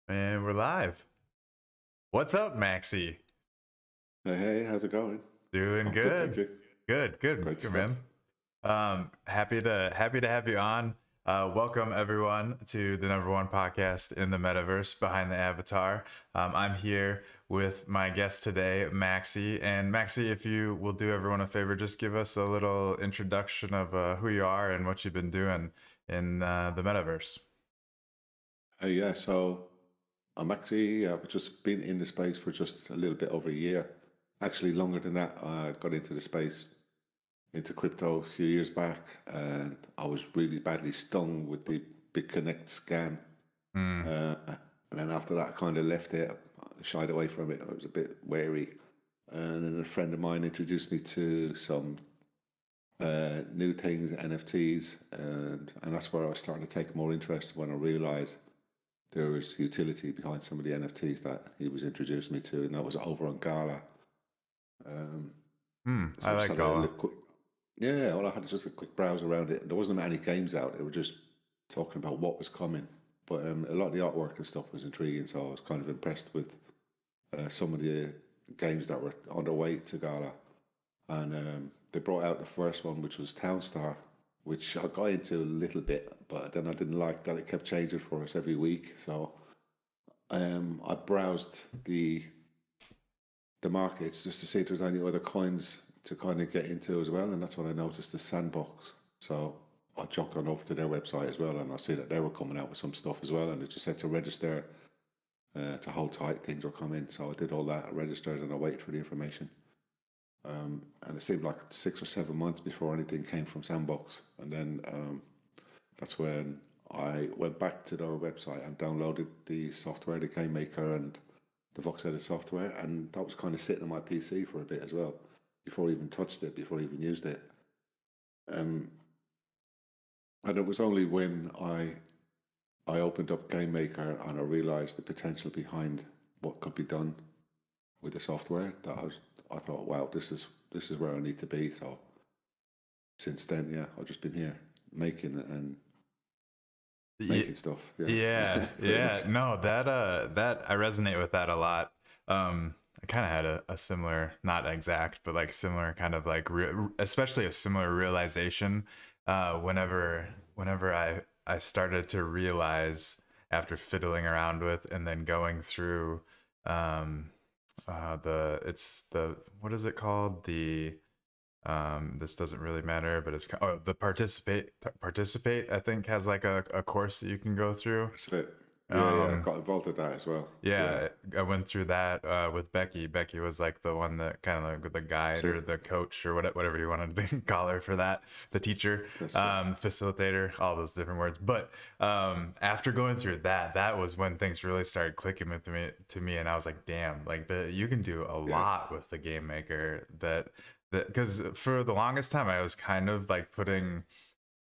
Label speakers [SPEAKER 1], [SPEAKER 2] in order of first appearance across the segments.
[SPEAKER 1] And we're live. What's up, Maxie?
[SPEAKER 2] Hey, how's it going?
[SPEAKER 1] Doing
[SPEAKER 2] I'm good, thank
[SPEAKER 1] good.
[SPEAKER 2] you. Great
[SPEAKER 1] Good
[SPEAKER 2] stuff.
[SPEAKER 1] man. Happy to have you on. Welcome everyone to the number one podcast in the metaverse, Behind the Avatar. I'm here with my guest today, Maxie. And Maxie, if you will do everyone a favor, just give us a little introduction of who you are and what you've been doing in the metaverse.
[SPEAKER 2] Yeah, so I'm actually I've just been in the space for just a little bit over a year. Actually, longer than that. I got into the space, into crypto a few years back, and I was really badly stung with the big Connect scam.
[SPEAKER 1] Mm,
[SPEAKER 2] Uh, and then after that, I kind of left it, shied away from it. I was a bit wary. And then a friend of mine introduced me to some new things, NFTs, and that's where I was starting to take more interest when I realised there was utility behind some of the NFTs that he was introducing me to, and that was over on Gala. Um, so
[SPEAKER 1] I
[SPEAKER 2] I just
[SPEAKER 1] like
[SPEAKER 2] had a
[SPEAKER 1] Gala.
[SPEAKER 2] look quick. Yeah, well, I had just a quick browse around it. There wasn't many games out. They were just talking about what was coming, but a lot of the artwork and stuff was intriguing. So I was kind of impressed with some of the games that were on their way to Gala, and they brought out the first one, which was Townstar, which I got into a little bit, but then I didn't like that it kept changing for us every week. So I browsed the markets just to see if there's any other coins to kind of get into as well, and that's when I noticed the Sandbox. So I jumped on over to their website as well, and I see that they were coming out with some stuff as well, and it just said to register to hold tight, things were coming. So I did all that, I registered, and I waited for the information. And it seemed like 6 or 7 months before anything came from Sandbox, and then that's when I went back to their website and downloaded the software, the game maker, and the Vox Edit software, and that was kind of sitting on my PC for a bit as well, before I even touched it, before I even used it. Um, and it was only when I opened up Game Maker and I realised the potential behind what could be done with the software that I thought, wow, this is where I need to be. So since then, yeah, I've just been here making it and
[SPEAKER 1] Ye-
[SPEAKER 2] making stuff. Yeah,
[SPEAKER 1] Yeah,
[SPEAKER 2] pretty much.
[SPEAKER 1] yeah. No, that I resonate with that a lot. I kind of had a similar, not exact, but like similar kind of like especially a similar realization whenever I started to realize after fiddling around with and then going through um the what is it called? This doesn't really matter, but it's the participate I think has like a course that you can go through.
[SPEAKER 2] That's it. Yeah, yeah, I
[SPEAKER 1] um
[SPEAKER 2] got involved with that as well. Yeah,
[SPEAKER 1] yeah, I went through that with Becky was like the one that kind of like the
[SPEAKER 2] that's
[SPEAKER 1] guide or
[SPEAKER 2] it.
[SPEAKER 1] the coach or whatever you wanted to call her for that, the teacher,
[SPEAKER 2] That's it.
[SPEAKER 1] facilitator, all those different words. But after going through that, that was when things really started clicking with me to me, and I was like, damn, like you can do a
[SPEAKER 2] Yeah,
[SPEAKER 1] lot with the game maker. That because for the longest time I was kind of like putting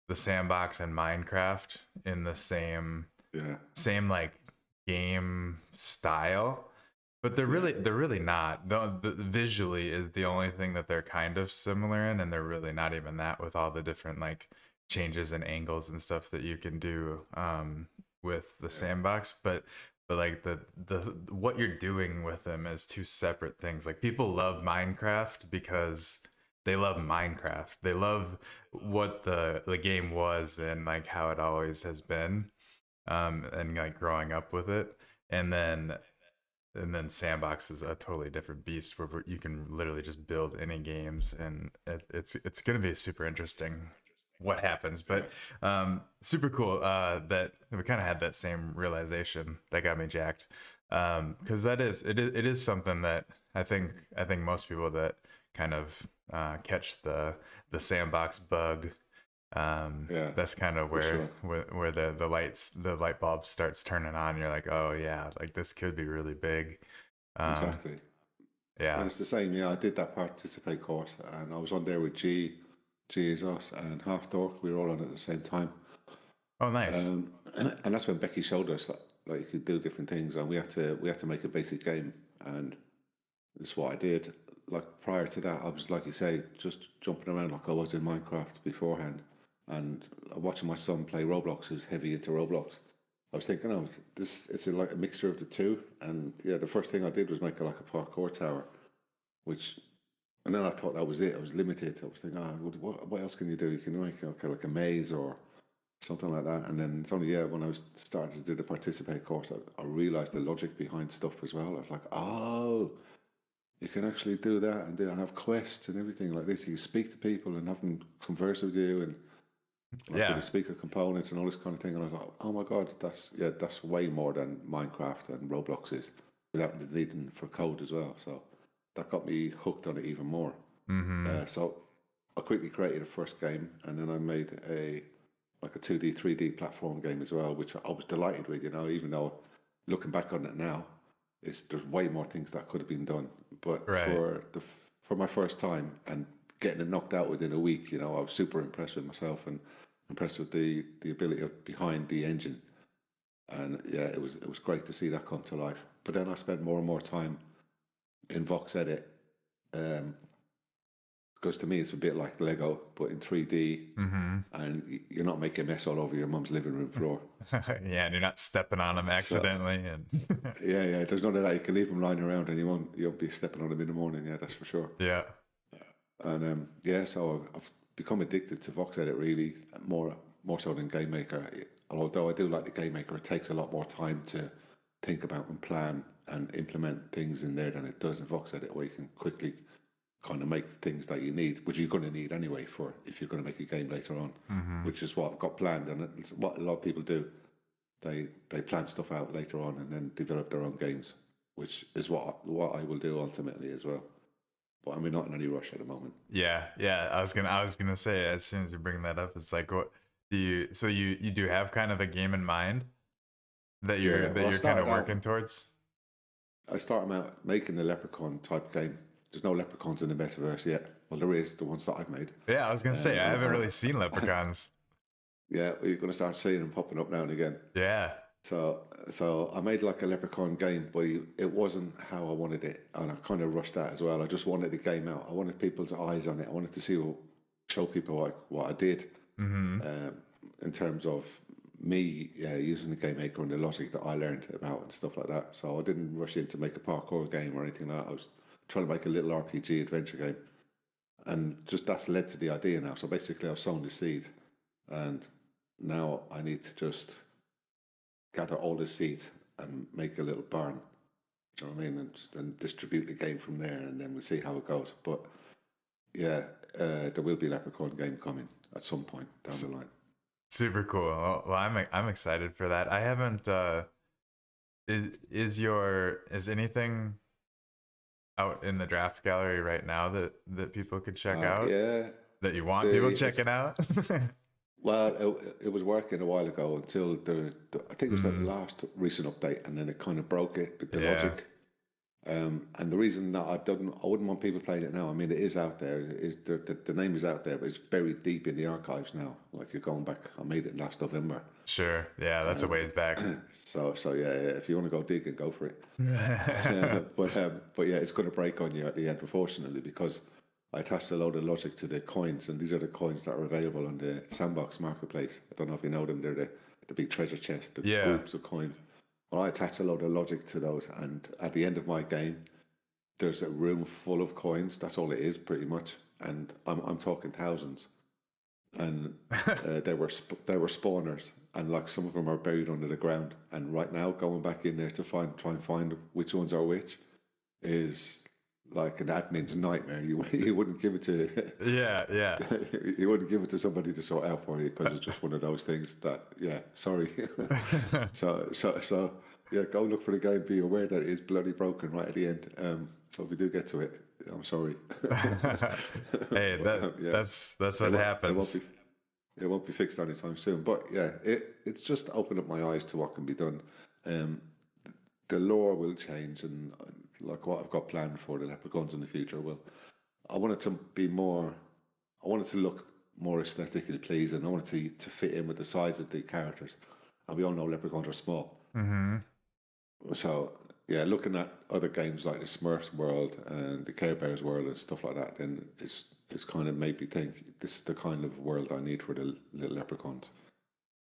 [SPEAKER 1] the sandbox and Minecraft in the
[SPEAKER 2] yeah,
[SPEAKER 1] same like game style, but
[SPEAKER 2] yeah,
[SPEAKER 1] they're really not. The visually is the only thing that they're kind of similar in, and they're really not even that with all the different like changes and angles and stuff that you can do with the
[SPEAKER 2] yeah,
[SPEAKER 1] sandbox. But like the what you're doing with them is two separate things. Like people love Minecraft because they love Minecraft. They love what the game was and like how it always has been, and like growing up with it. And then Sandbox is a totally different beast where you can literally just build any games, and it's going to be super interesting what happens.
[SPEAKER 2] yeah.
[SPEAKER 1] But super cool that we kind of had that same realization that got me jacked, because it is something that I think most people that kind of catch the sandbox bug,
[SPEAKER 2] Yeah,
[SPEAKER 1] that's kind of
[SPEAKER 2] for
[SPEAKER 1] where
[SPEAKER 2] sure.
[SPEAKER 1] the light bulb starts turning on. You're like, oh yeah, like this could be really big. um
[SPEAKER 2] Exactly. And
[SPEAKER 1] yeah.
[SPEAKER 2] it's the same. Yeah, I did that participate course, and I was on there with G is us, and Half Dork. We were all on at the same time.
[SPEAKER 1] Oh, nice.
[SPEAKER 2] And that's when Becky showed us like you could do different things, and we had to make a basic game, and that's what I did. Like prior to that, I was like you say, just jumping around like I was in Minecraft beforehand, and watching my son play Roblox, who's heavy into Roblox, I was thinking, oh, this it's like a mixture of the two. And yeah, the first thing I did was make like a parkour tower, which, and then I thought that was it. I was limited. I was thinking, oh, what else can you do? You can make like a maze or something like that. And then it's only, yeah, when I was starting to do the participate course, I realized the logic behind stuff as well. I was like, oh, you can actually do that and have quests and everything like this. You can speak to people and have them converse with you and like with
[SPEAKER 1] Yeah.
[SPEAKER 2] the speaker components and all this kind of thing. And I was like, oh my God, that's way more than Minecraft and Roblox is without needing for code as well. So that got me hooked on it even more. So I quickly created a first game, and then I made like a 2D, 3D platform game as well, which I was delighted with. Even though looking back on it now, there's way more things that could have been done. But
[SPEAKER 1] Right.
[SPEAKER 2] for my first time and getting it knocked out within a week, I was super impressed with myself and impressed with the ability behind the engine. And yeah, it was great to see that come to life. But then I spent more and more time in Vox Edit. Because to me, it's a bit like Lego, but in 3D, and you're not making a mess all over your mum's living room floor.
[SPEAKER 1] Yeah, and you're not stepping on them
[SPEAKER 2] So
[SPEAKER 1] accidentally. And
[SPEAKER 2] yeah, there's none of that. You can leave them lying around, and you won't be stepping on them in the morning. Yeah, that's for sure.
[SPEAKER 1] yeah.
[SPEAKER 2] And yeah, so I've become addicted to Vox Edit really more so than Game Maker. Although I do like the Game Maker, it takes a lot more time to think about and plan and implement things in there than it does in Vox Edit, where you can quickly kind of make things that you need, which you're going to need anyway for if you're going to make a game later on, which is what I've got planned, and it's what a lot of people do. They plan stuff out later on and then develop their own games, which is what I will do ultimately as well. But I'm not in any rush at the moment.
[SPEAKER 1] Yeah, yeah. I was gonna say, as soon as you bring that up, it's like, what do you? So you do have kind of a game in mind that you're
[SPEAKER 2] Yeah,
[SPEAKER 1] that
[SPEAKER 2] well,
[SPEAKER 1] you're kind of working towards.
[SPEAKER 2] I started out making the Leprechaun type game. There's no Leprechauns in the metaverse yet. Well, there is, the ones that I've made.
[SPEAKER 1] Yeah, I was gonna say I haven't really seen leprechauns.
[SPEAKER 2] Yeah, you're going to start seeing them popping up now and again.
[SPEAKER 1] Yeah.
[SPEAKER 2] So I made like a Leprechaun game, but it wasn't how I wanted it, and I kind of rushed that as well. I just wanted the game out. I wanted people's eyes on it. I wanted to show people like what I did in terms of me using the game maker and the logic that I learned about and stuff like that. So I didn't rush in to make a parkour game or anything like that. I was trying to make a little RPG adventure game, and just that's led to the idea now. So basically, I've sown the seed, and now I need to just gather all the seeds and make a little barn. Do you know what I mean? And distribute the game from there, and then we'll see how it goes. But yeah, there will be a Leprechaun game coming at some point down the line.
[SPEAKER 1] Super cool. Well, I'm excited for that. I haven't. Is anything out in the draft gallery right now that people could check out?
[SPEAKER 2] Yeah,
[SPEAKER 1] That you want people checking out?
[SPEAKER 2] well, it was working a while ago until I think it was the last recent update, and then it kind of broke it with the logic. And the reason that I wouldn't want people playing it now. I mean, it is out there. The name is out there, but it's buried deep in the archives now. Like you're going back. I made it last November.
[SPEAKER 1] Sure. Yeah, that's a ways back.
[SPEAKER 2] So yeah, if you want to go dig and go for it. But yeah, it's going to break on you at the end, unfortunately, because I attached a load of logic to the coins, and these are the coins that are available on the Sandbox marketplace. I don't know if you know them. They're the big treasure chest, the groups of coins. Well, I attach a load of logic to those, and at the end of my game, there's a room full of coins. That's all it is, pretty much. And I'm talking thousands. And they were spawners, and like some of them are buried under the ground. And right now, going back in there to try and find which ones are which is like an admin's nightmare. You wouldn't give it to
[SPEAKER 1] Yeah.
[SPEAKER 2] you wouldn't give it to somebody to sort out for you, because it's just one of those things that sorry. so yeah, go look for the game. Be aware that it is bloody broken right at the end. So if we do get to it, I'm sorry.
[SPEAKER 1] Hey, that's what happens.
[SPEAKER 2] It won't be fixed anytime soon. But yeah, it's just opened up my eyes to what can be done. The lore will change, and like what I've got planned for the Leprechauns in the future I want it to be more. I want it to look more aesthetically pleasing. I want it to fit in with the size of the characters, and we all know Leprechauns are small. So yeah, looking at other games like the Smurfs world and the Care Bears world and stuff like that, then it's kind of made me think this is the kind of world I need for the little Leprechauns.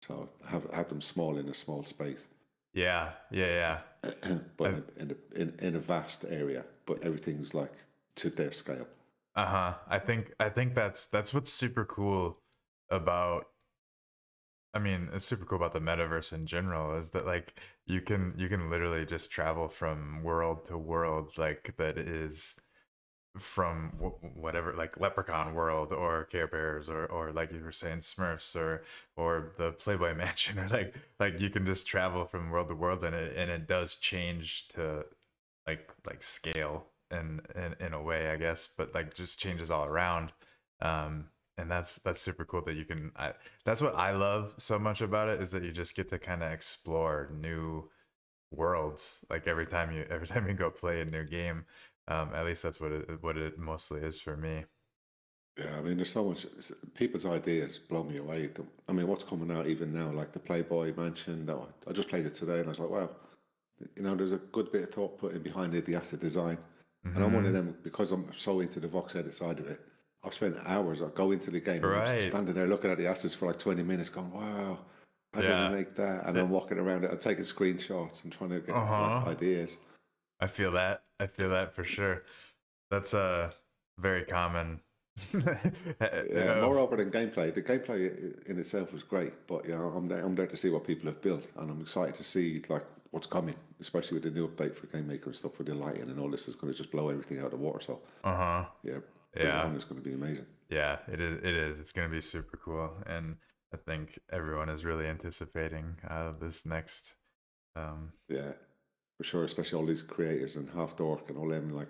[SPEAKER 2] So have them small in a small space,
[SPEAKER 1] Yeah, yeah,
[SPEAKER 2] but
[SPEAKER 1] yeah.
[SPEAKER 2] in a vast area. But everything's like to their scale.
[SPEAKER 1] Uh-huh. I think that's what's super cool about, I mean, it's super cool about the metaverse in general, is that like you can literally just travel from world to world, like that is from whatever, like Leprechaun world or Care Bears or like you were saying Smurfs or the Playboy Mansion, or like you can just travel from world to world, and it does change to like scale in a way, I guess, but like just changes all around. um and that's super cool that you can, that's what I love so much about it, is that you just get to kind of explore new worlds, like every time you go play a new game. At least that's what it mostly is for me.
[SPEAKER 2] Yeah, I mean, there's so much. People's ideas blow me away. I mean, what's coming out even now, like the Playboy Mansion. That I just played it today, and I was like, wow, there's a good bit of thought put in behind it, the asset design. And I'm one of
[SPEAKER 1] Hmm.
[SPEAKER 2] them because I'm so into the Vox edit side of it. I've spent hours. I go into the game and I'm just
[SPEAKER 1] Right.
[SPEAKER 2] standing there looking at the assets for like 20 minutes, going, wow, how did they
[SPEAKER 1] Yeah.
[SPEAKER 2] make that? And
[SPEAKER 1] It,
[SPEAKER 2] I'm walking around it. I'm taking screenshots and trying to get like
[SPEAKER 1] uh-huh.
[SPEAKER 2] ideas.
[SPEAKER 1] I feel that for sure. That's very common.
[SPEAKER 2] Yeah,
[SPEAKER 1] Of
[SPEAKER 2] moreover than gameplay, the gameplay in itself was great, but I'm there to see what people have built, and I'm excited to see like what's coming, especially with the new update for Game Maker and stuff with the lighting and all this is going to just blow everything out of the water. So
[SPEAKER 1] uh-huh.
[SPEAKER 2] yeah, bring it
[SPEAKER 1] Yeah.
[SPEAKER 2] on. It's going to be amazing.
[SPEAKER 1] Yeah, it is. It's gonna be super cool. And I think everyone is really anticipating this next.
[SPEAKER 2] Yeah, for sure. Especially all these creators and Half Dork and all them like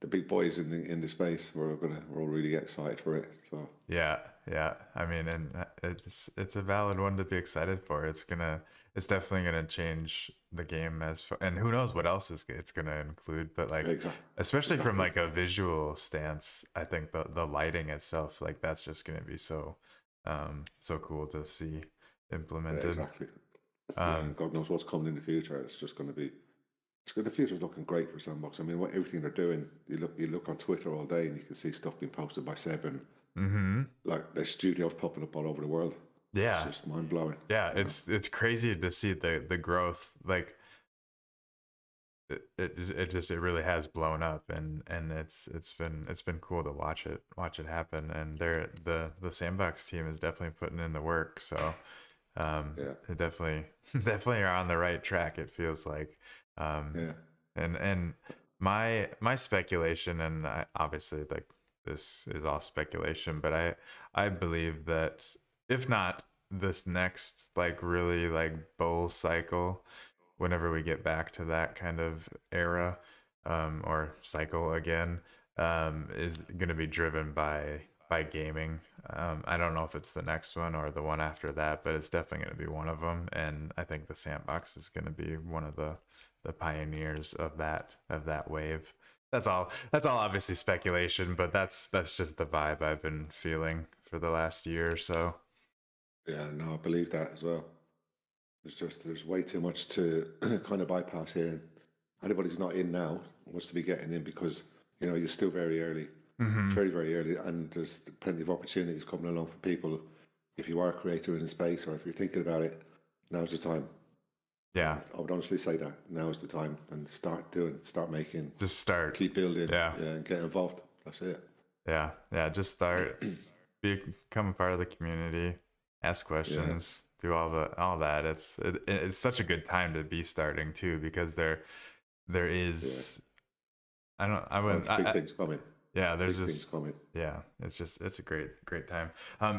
[SPEAKER 2] the big boys in the space. We're all really excited for it. So
[SPEAKER 1] Yeah, yeah. I mean, and it's a valid one to be excited for. It's definitely gonna change the game and who knows what else it's gonna include. But like,
[SPEAKER 2] exactly,
[SPEAKER 1] especially from
[SPEAKER 2] exactly.
[SPEAKER 1] like a visual stance, I think the lighting itself, like that's just gonna be so cool to see
[SPEAKER 2] Yeah,
[SPEAKER 1] implemented.
[SPEAKER 2] exactly. Yeah,
[SPEAKER 1] Um,
[SPEAKER 2] and God knows what's coming in the future. It's just going to be. It's good. The future's looking great for Sandbox. I mean, everything they're doing. You look on Twitter all day, and you can see stuff being posted by Seb, and
[SPEAKER 1] mm-hmm.
[SPEAKER 2] like there's studios popping up all over the world. It's
[SPEAKER 1] Yeah,
[SPEAKER 2] just mind blowing.
[SPEAKER 1] yeah. It's crazy to see the growth. Like it really has blown up, and it's been cool to watch it happen. And the sandbox team is definitely putting in the work, so
[SPEAKER 2] Yeah,
[SPEAKER 1] it definitely definitely are on the right track, it feels like.
[SPEAKER 2] yeah,
[SPEAKER 1] And my speculation, and obviously like this is all speculation, but I believe that if not this next like really like bull cycle, whenever we get back to that kind of era, or cycle again, is going to be driven by gaming. I don't know if it's the next one or the one after that, but it's definitely going to be one of them. And I think the sandbox is going to be one of the pioneers of that wave. That's all obviously speculation, but that's just the vibe I've been feeling for the last year or so.
[SPEAKER 2] yeah. No, I believe that as well. There's way too much to kind of bypass here. And anybody's not in now wants to be getting in because you're still very early,
[SPEAKER 1] Hmm.
[SPEAKER 2] very very early, and there's plenty of opportunities coming along for people. If you are a creator in the space, or if you're thinking about it, now's the time.
[SPEAKER 1] Yeah,
[SPEAKER 2] I would honestly say that now is the time, and start making,
[SPEAKER 1] just start.
[SPEAKER 2] keep building,
[SPEAKER 1] Yeah,
[SPEAKER 2] yeah, and get involved. That's it.
[SPEAKER 1] yeah, just start. Become a part of the community, ask
[SPEAKER 2] Yeah,
[SPEAKER 1] questions, do all that. It's such a good time to be starting too, because there
[SPEAKER 2] yeah.
[SPEAKER 1] is, I don't I
[SPEAKER 2] Oh,
[SPEAKER 1] wouldn't
[SPEAKER 2] there's big
[SPEAKER 1] I
[SPEAKER 2] things coming.
[SPEAKER 1] yeah, there's
[SPEAKER 2] Big things
[SPEAKER 1] just,
[SPEAKER 2] coming.
[SPEAKER 1] yeah, it's a great time.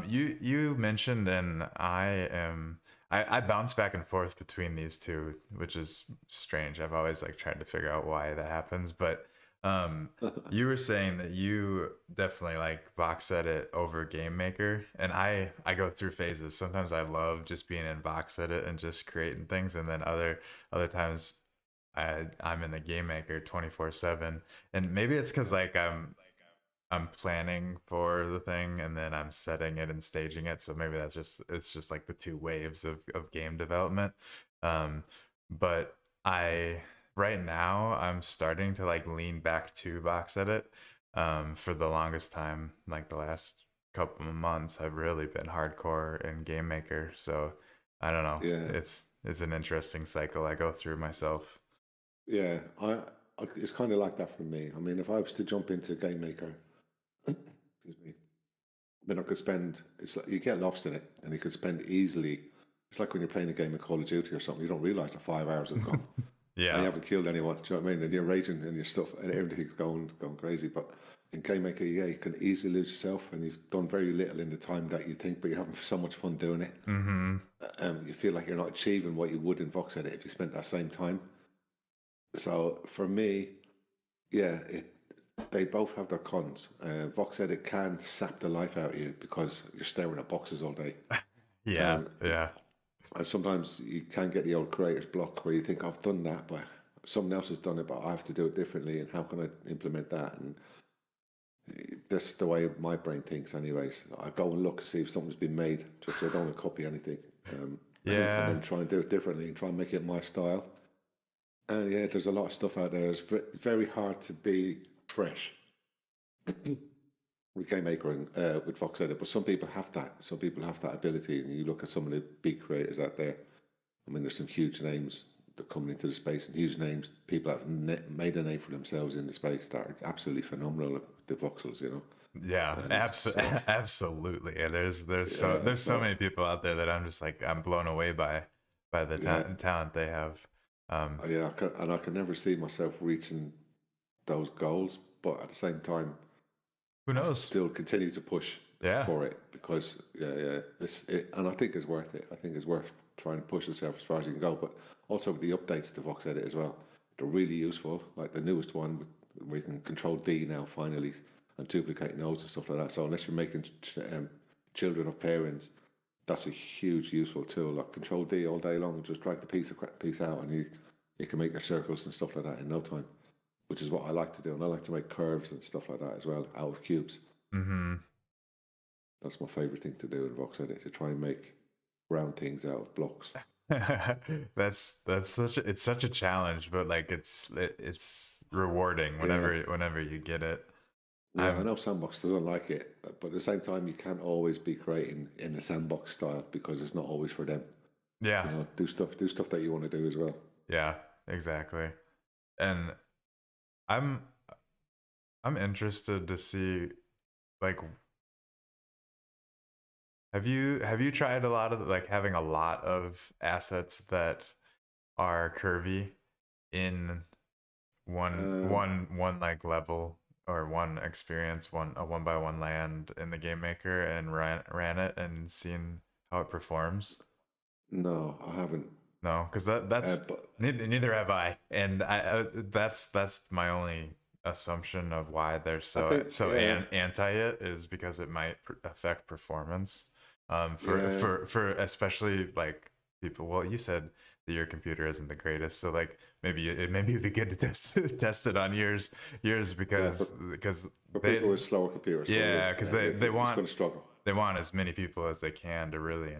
[SPEAKER 1] You mentioned, and I bounce back and forth between these two, which is strange. I've always like tried to figure out why that happens, but um you were saying that you definitely like box edit over game maker, and I go through phases. Sometimes I love just being in box edit and just creating things, and then other times I'm in the game maker 24/7. And maybe it's because like I'm planning for the thing, and then I'm setting it and staging it. So maybe it's just like the two waves of game development. Um, but I right now I'm starting to like lean back to box edit. For the longest time, like the last couple of months, I've really been hardcore in game maker. So I don't know.
[SPEAKER 2] Yeah,
[SPEAKER 1] It's an interesting cycle I go through myself.
[SPEAKER 2] yeah. It's kind of like that for me. I mean, if I was to jump into Game Maker, excuse me, then I could spend. It's like you get lost in it, and you could spend easily. It's like when you're playing a game of Call of Duty or something. You don't realize that 5 hours have gone, and you
[SPEAKER 1] Yeah.
[SPEAKER 2] haven't killed anyone. Do you know what I mean? And you're raging and your stuff and everything's going crazy. But in Game Maker, yeah, you can easily lose yourself, and you've done very little in the time that you think, but you're having so much fun doing it.
[SPEAKER 1] Mm-hmm.
[SPEAKER 2] You feel like you're not achieving what you would in Vox Edit if you spent that same time. So for me, yeah, they both have their cons. Vox Edit can sap the life out of you because you're staring at boxes all day.
[SPEAKER 1] Yeah.
[SPEAKER 2] Um,
[SPEAKER 1] Yeah.
[SPEAKER 2] and sometimes you can get the old creator's block where you think, I've done that, but someone else has done it, but I have to do it differently. And how can I implement that? And that's the way my brain thinks, anyways. I go and look to see if something's been made, just so I don't want to copy anything. And
[SPEAKER 1] Yeah.
[SPEAKER 2] then try and do it differently and try and make it my style. And yeah, there's a lot of stuff out there. It's very hard to be fresh with Game Maker and with Vox Edit, but some people have that. Some people have that ability. And you look at some of the big creators out there. I mean, there's some huge names that are coming into the space, and huge names. People have made a name for themselves in the space that are absolutely phenomenal. The voxels, you know.
[SPEAKER 1] Yeah, absolutely. And there's so many people out there that I'm just like I'm blown away by the talent they have.
[SPEAKER 2] Yeah, I can never see myself reaching those goals, but at the same time,
[SPEAKER 1] Who knows?
[SPEAKER 2] still continue to push for it because and I think it's worth it. I think it's worth trying to push yourself as far as you can go. But also with the updates to Vox Edit as well, they're really useful. Like the newest one where you can control D now finally and duplicate nodes and stuff like that. So unless you're making children of parents, that's a huge useful tool. Like control D all day long and just drag the piece out, and you can make your circles and stuff like that in no time, which is what I like to do. And I like to make curves and stuff like that as well out of cubes.
[SPEAKER 1] Mm-hmm.
[SPEAKER 2] That's my favorite thing to do in Vox Edit, to try and make round things out of blocks.
[SPEAKER 1] That's such a challenge, but like it's rewarding whenever you get it.
[SPEAKER 2] Yeah, I know Sandbox doesn't like it, but at the same time, you can't always be creating in the Sandbox style because it's not always for them.
[SPEAKER 1] Yeah.
[SPEAKER 2] You know, do stuff that you want to do as well.
[SPEAKER 1] Yeah, exactly. And I'm interested to see, like, have you tried a lot of like having a lot of assets that are curvy in one like level or one experience, a 1x1 land in the game maker and ran it and seen how it performs?
[SPEAKER 2] No, I haven't.
[SPEAKER 1] No, because that's
[SPEAKER 2] But
[SPEAKER 1] neither have I, and that's my only assumption of why they're anti it is because it might affect performance. For especially like people. Well, you said that your computer isn't the greatest, so like maybe it'd be good to test it on yours because
[SPEAKER 2] for people with slower computers,
[SPEAKER 1] because they want
[SPEAKER 2] going to struggle.
[SPEAKER 1] They want as many people as they can to really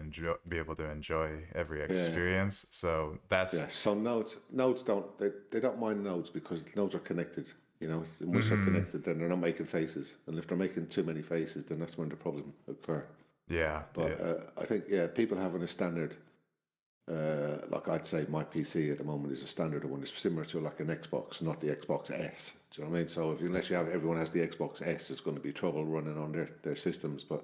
[SPEAKER 1] be able to enjoy every experience. So that's
[SPEAKER 2] So nodes don't mind nodes because nodes are connected. You know, once they're connected, then they're not making faces, and if they're making too many faces, then that's when the problem occur.
[SPEAKER 1] Yeah,
[SPEAKER 2] but I think people having a standard, like I'd say my PC at the moment is a standard one. It's similar to like an Xbox, not the Xbox S. Do you know what I mean? So unless everyone has the Xbox S, it's going to be trouble running on their systems. But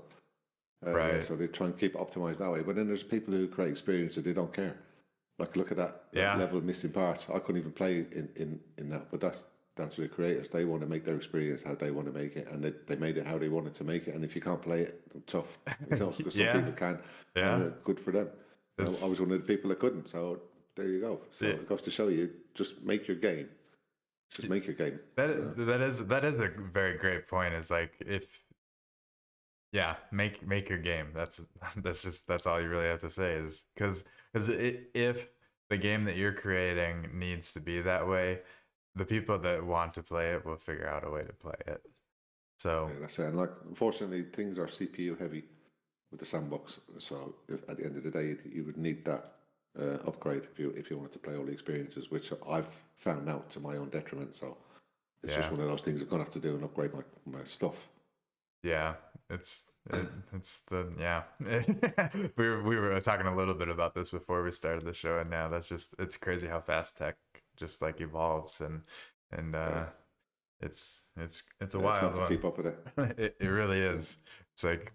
[SPEAKER 2] so they try and keep it optimized that way. But then there's people who create experience that they don't care. Like look at that level of missing parts. I couldn't even play in that, but that's down to the creators. They want to make their experience how they want to make it, and they made it how they wanted to make it. And if you can't play it, tough, you know, because some people can. Good for them. I was one of the people that couldn't, so there you go. So it goes to show you, just make your game. Just make your game.
[SPEAKER 1] That is a very great point. Is like make your game. That's all you really have to say is because if the game that you're creating needs to be that way, the people that want to play it will figure out a way to play it. So
[SPEAKER 2] that's it. And like, unfortunately, things are CPU heavy with the sandbox. So at the end of the day, you would need that upgrade if you wanted to play all the experiences, which I've found out to my own detriment. So it's just one of those things I'm gonna have to do and upgrade my stuff.
[SPEAKER 1] Yeah, it's the yeah. We were talking a little bit about this before we started the show, and now it's crazy how fast tech just like evolves, and it's a
[SPEAKER 2] Yeah, it's hard
[SPEAKER 1] wild
[SPEAKER 2] to
[SPEAKER 1] one.
[SPEAKER 2] keep up with it.
[SPEAKER 1] It really is. It's like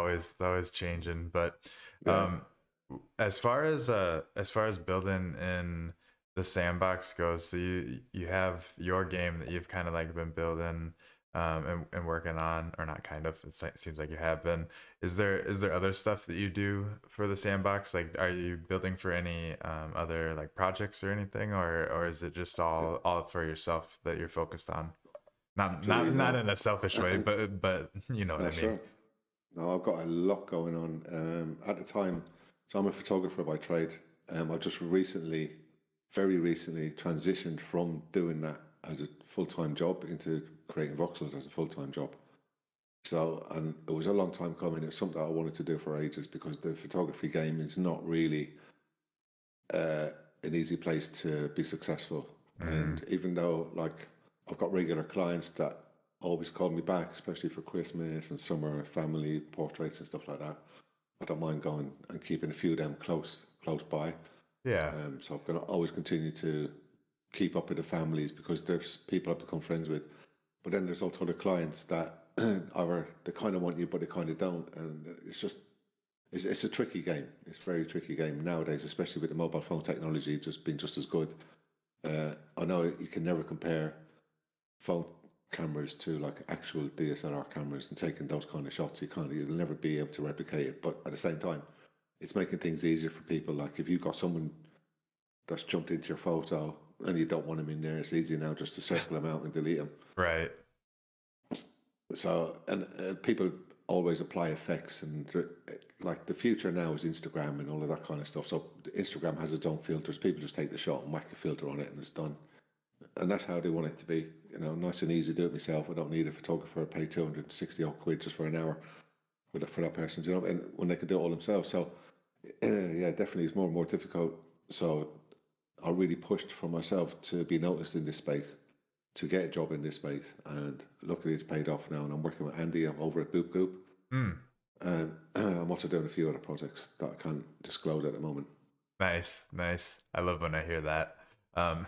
[SPEAKER 1] it's always changing. But
[SPEAKER 2] Yeah.
[SPEAKER 1] um, as far as building in the sandbox goes, so you have your game that you've kind of like been building and working on, or not kind of. It seems like you have been. Is there other stuff that you do for the sandbox? Like, are you building for any other like projects or anything, or is it just all for yourself that you're focused on? Not
[SPEAKER 2] Actually,
[SPEAKER 1] not not
[SPEAKER 2] no.
[SPEAKER 1] in a selfish way, but you know what
[SPEAKER 2] No,
[SPEAKER 1] I mean.
[SPEAKER 2] sure. No, I've got a lot going on. At the time, so I'm a photographer by trade. I just recently, very recently, transitioned from doing that as a full-time job into creating voxels as a full-time job. So, and it was a long time coming. It's something I wanted to do for ages because the photography game is not really an easy place to be successful.
[SPEAKER 1] Mm,
[SPEAKER 2] And even though, like, I've got regular clients that always call me back, especially for Christmas and summer family portraits and stuff like that, I don't mind going and keeping a few of them close by.
[SPEAKER 1] yeah.
[SPEAKER 2] So I'm going to always continue to keep up with the families because there's people I've become friends with. But then there's also the clients that either they kind of want you, but they kind of don't, and it's just it's a tricky game. It's a very tricky game nowadays, especially with the mobile phone technology just being just as good. I know you can never compare phone cameras to like actual DSLR cameras and taking those kind of shots. You'll never be able to replicate it. But at the same time, it's making things easier for people. Like if you've got someone that's jumped into your photo and you don't want them in there, it's easier now just to circle them out and delete them.
[SPEAKER 1] Right.
[SPEAKER 2] So, and people always apply effects, and like the future now is Instagram and all of that kind of stuff. So Instagram has its own filters. People just take the shot and whack a filter on it, and it's done. And that's how they want it to be. You know, nice and easy to do it myself. I don't need a photographer. Pay 260 odd quid just for an hour for that person. You know, and when they can do it all themselves. So yeah, definitely it's more and more difficult. So I really pushed for myself to be noticed in this space, to get a job in this space, and luckily it's paid off now. And I'm working with Andy. I'm over at Boop Goop,
[SPEAKER 1] Mm,
[SPEAKER 2] and I'm also doing a few other projects that I can't disclose at the moment.
[SPEAKER 1] nice, nice. I love when I hear that. Um,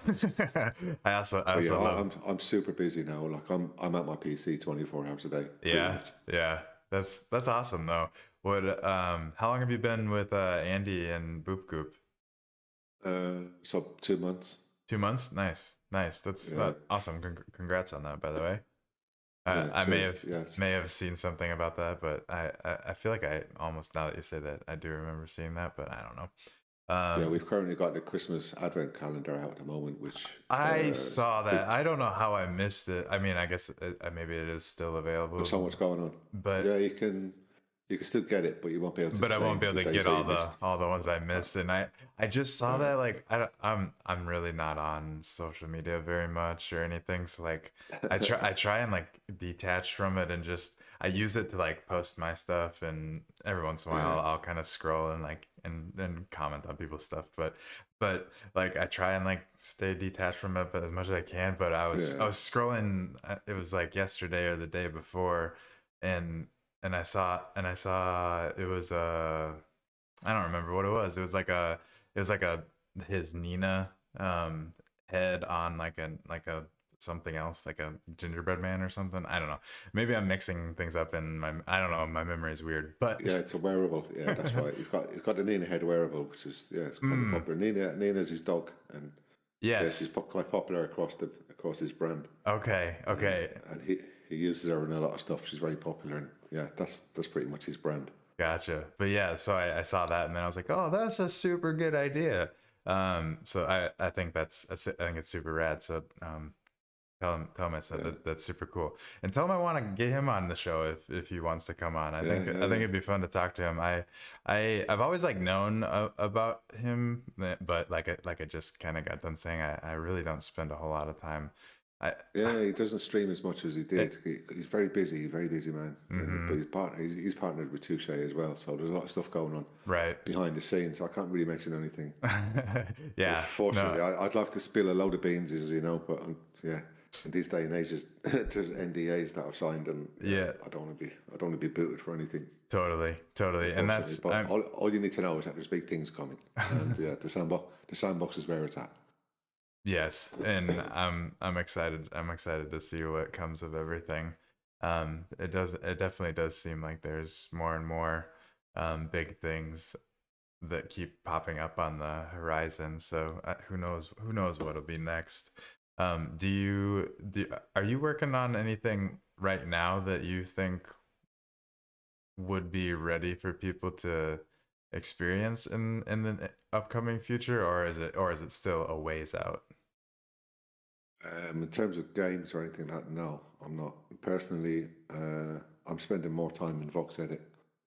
[SPEAKER 1] I
[SPEAKER 2] But yeah,
[SPEAKER 1] also love.
[SPEAKER 2] I'm super busy now. Like I'm at my PC 24 hours a day, pretty
[SPEAKER 1] Yeah,
[SPEAKER 2] much.
[SPEAKER 1] yeah. That's awesome though. How long have you been with Andy and Boop Goop?
[SPEAKER 2] So 2 months.
[SPEAKER 1] 2 months? Nice, nice. That's
[SPEAKER 2] Yeah,
[SPEAKER 1] awesome. Congrats on that, by the way.
[SPEAKER 2] yeah.
[SPEAKER 1] I may
[SPEAKER 2] Cheers.
[SPEAKER 1] have
[SPEAKER 2] Yeah,
[SPEAKER 1] seen something about that, but I feel like I almost, now that you say that, I do remember seeing that, but I don't know.
[SPEAKER 2] yeah.
[SPEAKER 1] Um,
[SPEAKER 2] We've currently got the Christmas Advent calendar out at the moment, which
[SPEAKER 1] I saw
[SPEAKER 2] big,
[SPEAKER 1] that. I don't know how I missed it. I mean, I guess maybe it is still
[SPEAKER 2] there's
[SPEAKER 1] available,
[SPEAKER 2] so much going on.
[SPEAKER 1] but
[SPEAKER 2] Yeah, you can still get it, but you won't be able to
[SPEAKER 1] I won't
[SPEAKER 2] claim
[SPEAKER 1] be
[SPEAKER 2] the
[SPEAKER 1] able to
[SPEAKER 2] days
[SPEAKER 1] get
[SPEAKER 2] that you missed.
[SPEAKER 1] all the ones I
[SPEAKER 2] Uh,
[SPEAKER 1] missed. And I just saw
[SPEAKER 2] uh,
[SPEAKER 1] that, like, I'm really not on social media very much or anything. So like I try and like detach from it, and just I use it to like post my stuff, and every once in a while
[SPEAKER 2] yeah,
[SPEAKER 1] I'll kind of scroll and like and comment on people's stuff. But like I try and like stay detached from it, but as much as I can. But I
[SPEAKER 2] yeah.
[SPEAKER 1] was scrolling. It was like yesterday or the day before, and and I saw it was I don't remember what it was. It was like a his Nina head on like a something else, like a gingerbread man or something. I don't know. Maybe I'm mixing things up in my, I don't know, my memory is weird. But
[SPEAKER 2] Yeah, it's a wearable. Yeah, that's right. He's got the Nina head wearable, which is yeah, it's quite
[SPEAKER 1] mm,
[SPEAKER 2] popular. Nina's his dog, and yeah, she's
[SPEAKER 1] yes.
[SPEAKER 2] quite popular across his brand.
[SPEAKER 1] Okay. Okay.
[SPEAKER 2] And he uses her in a lot of stuff. She's very popular, and yeah, that's pretty much his brand.
[SPEAKER 1] Gotcha. But yeah, so I saw that, and then I was like, oh, that's a super good idea. So I think I think it's super rad. So tell him I said
[SPEAKER 2] Yeah,
[SPEAKER 1] that's super cool, and tell him I want to get him on the show if he wants to come on.
[SPEAKER 2] yeah,
[SPEAKER 1] I
[SPEAKER 2] yeah,
[SPEAKER 1] think
[SPEAKER 2] yeah.
[SPEAKER 1] it'd be fun to talk to him. I've always like known about him, but like I just kind of got done saying, I really don't spend a whole lot of time. I
[SPEAKER 2] Yeah, he doesn't stream as much as he did.
[SPEAKER 1] it,
[SPEAKER 2] He's very busy man. But
[SPEAKER 1] mm-hmm,
[SPEAKER 2] he's partnered with Touche as well, so there's a lot of stuff going on
[SPEAKER 1] right.
[SPEAKER 2] behind the scenes. I can't really mention anything.
[SPEAKER 1] Yeah,
[SPEAKER 2] Unfortunately,
[SPEAKER 1] no.
[SPEAKER 2] I'd love to spill a load of beans, as you know, but yeah. in these day and ages, there's NDAs that I've signed, and
[SPEAKER 1] Yeah,
[SPEAKER 2] I don't want to be booted for anything,
[SPEAKER 1] totally. And
[SPEAKER 2] unfortunately.
[SPEAKER 1] that's
[SPEAKER 2] But all you need to know is that there's big things coming, and yeah, the sandbox is where it's at.
[SPEAKER 1] yes, and I'm excited. I'm excited to see what comes of everything. It definitely does seem like there's more and more big things that keep popping up on the horizon. So who knows what'll be next. Are you working on anything right now that you think would be ready for people to experience in the upcoming future, or is it still a ways out?
[SPEAKER 2] In terms of games or anything like that, no, I'm not. Personally, I'm spending more time in Vox Edit.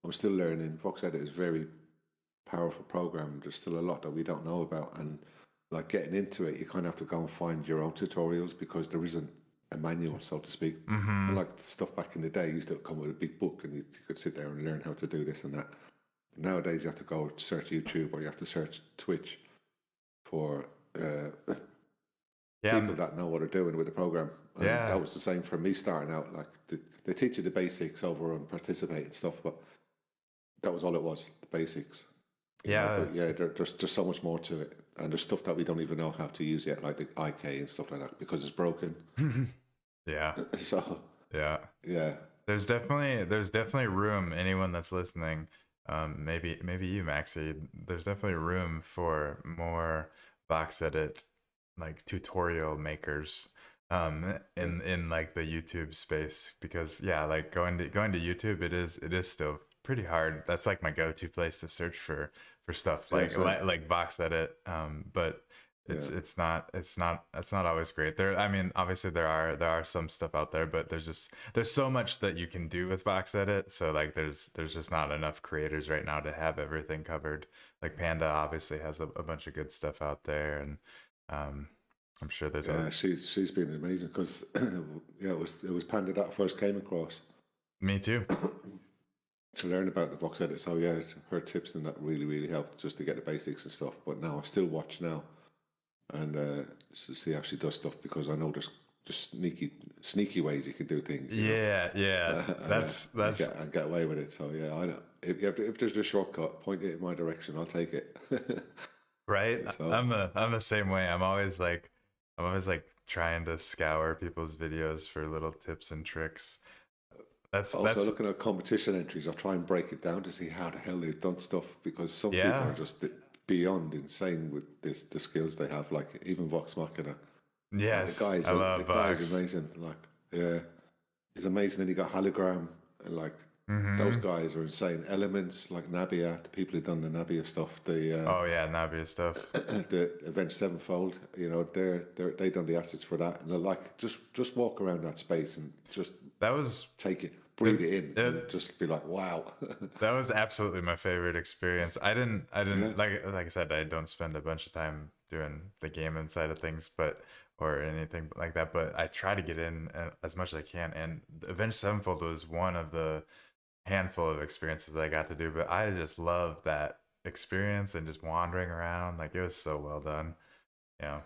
[SPEAKER 2] I'm still learning. Vox Edit is a very powerful program. There's still a lot that we don't know about, and like getting into it, you kind of have to go and find your own tutorials because there isn't a manual, so to speak.
[SPEAKER 1] Mm-hmm.
[SPEAKER 2] Unlike the stuff back in the day, used to come with a big book, and you could sit there and learn how to do this and that. Nowadays, you have to go search YouTube or you have to search Twitch for
[SPEAKER 1] Yeah,
[SPEAKER 2] people that know what they're doing with the program. And
[SPEAKER 1] yeah,
[SPEAKER 2] that was the same for me starting out. Like they teach you the basics over on Participate and stuff, but that was all it was, the basics.
[SPEAKER 1] yeah,
[SPEAKER 2] But yeah, there's so much more to it, and there's stuff that we don't even know how to use yet, like the IK and stuff like that, because it's broken.
[SPEAKER 1] yeah,
[SPEAKER 2] So
[SPEAKER 1] yeah.
[SPEAKER 2] yeah,
[SPEAKER 1] There's definitely room. Anyone that's listening, maybe you, Maxie. There's definitely room for more box edit, like tutorial makers,
[SPEAKER 2] yeah,
[SPEAKER 1] in like the YouTube space, because yeah, like going to YouTube, it is still pretty hard. That's like my go-to place to search for stuff
[SPEAKER 2] yeah,
[SPEAKER 1] like
[SPEAKER 2] same.
[SPEAKER 1] box edit. But
[SPEAKER 2] Yeah,
[SPEAKER 1] it's not always great. There, I mean, obviously there are some stuff out there, but there's so much that you can do with box edit. So like there's just not enough creators right now to have everything covered. Like Panda obviously has a bunch of good stuff out there, and um, I'm sure there's a
[SPEAKER 2] yeah. She's been amazing because yeah, it was Panda that I first came across
[SPEAKER 1] me too.
[SPEAKER 2] to learn about the Vox Edit. So yeah, her tips and that really helped just to get the basics and stuff. But now I still watch now and to see how she does stuff because I know there's just sneaky ways you can do things, you know,
[SPEAKER 1] Yeah. That's
[SPEAKER 2] and get away with it. So yeah, I know if there's a shortcut, point it in my direction. I'll take it.
[SPEAKER 1] right.
[SPEAKER 2] So
[SPEAKER 1] I'm the same way. I'm always like trying to scour people's videos for little tips and tricks.
[SPEAKER 2] also
[SPEAKER 1] That's
[SPEAKER 2] looking at competition entries, I'll try and break it down to see how the hell they've done stuff because some people
[SPEAKER 1] yeah.
[SPEAKER 2] are just beyond insane with the skills they have. Like even Vox Machina, like
[SPEAKER 1] Yes, I
[SPEAKER 2] the
[SPEAKER 1] love
[SPEAKER 2] guy's
[SPEAKER 1] Vox.
[SPEAKER 2] amazing. Like yeah, he's amazing. And he got hologram and like those
[SPEAKER 1] Mm-hmm.
[SPEAKER 2] guys are insane. Elements like Nabia, the people who done the Nabia stuff,
[SPEAKER 1] Oh yeah, Nabia stuff.
[SPEAKER 2] the Avenged Sevenfold, you know, they done the assets for that, and they're like just walk around that space and just
[SPEAKER 1] That was
[SPEAKER 2] take it,
[SPEAKER 1] it,
[SPEAKER 2] breathe it in, and
[SPEAKER 1] it
[SPEAKER 2] just be like, wow,
[SPEAKER 1] that was absolutely my favorite experience. I
[SPEAKER 2] yeah,
[SPEAKER 1] didn't like I said, I don't spend a bunch of time doing the gaming side of things, but or anything like that. But I try to get in as much as I can. And Avenged Sevenfold was one of the handful of experiences that I got to do. But I just loved that experience and just wandering around. Like it was so well done. Yeah,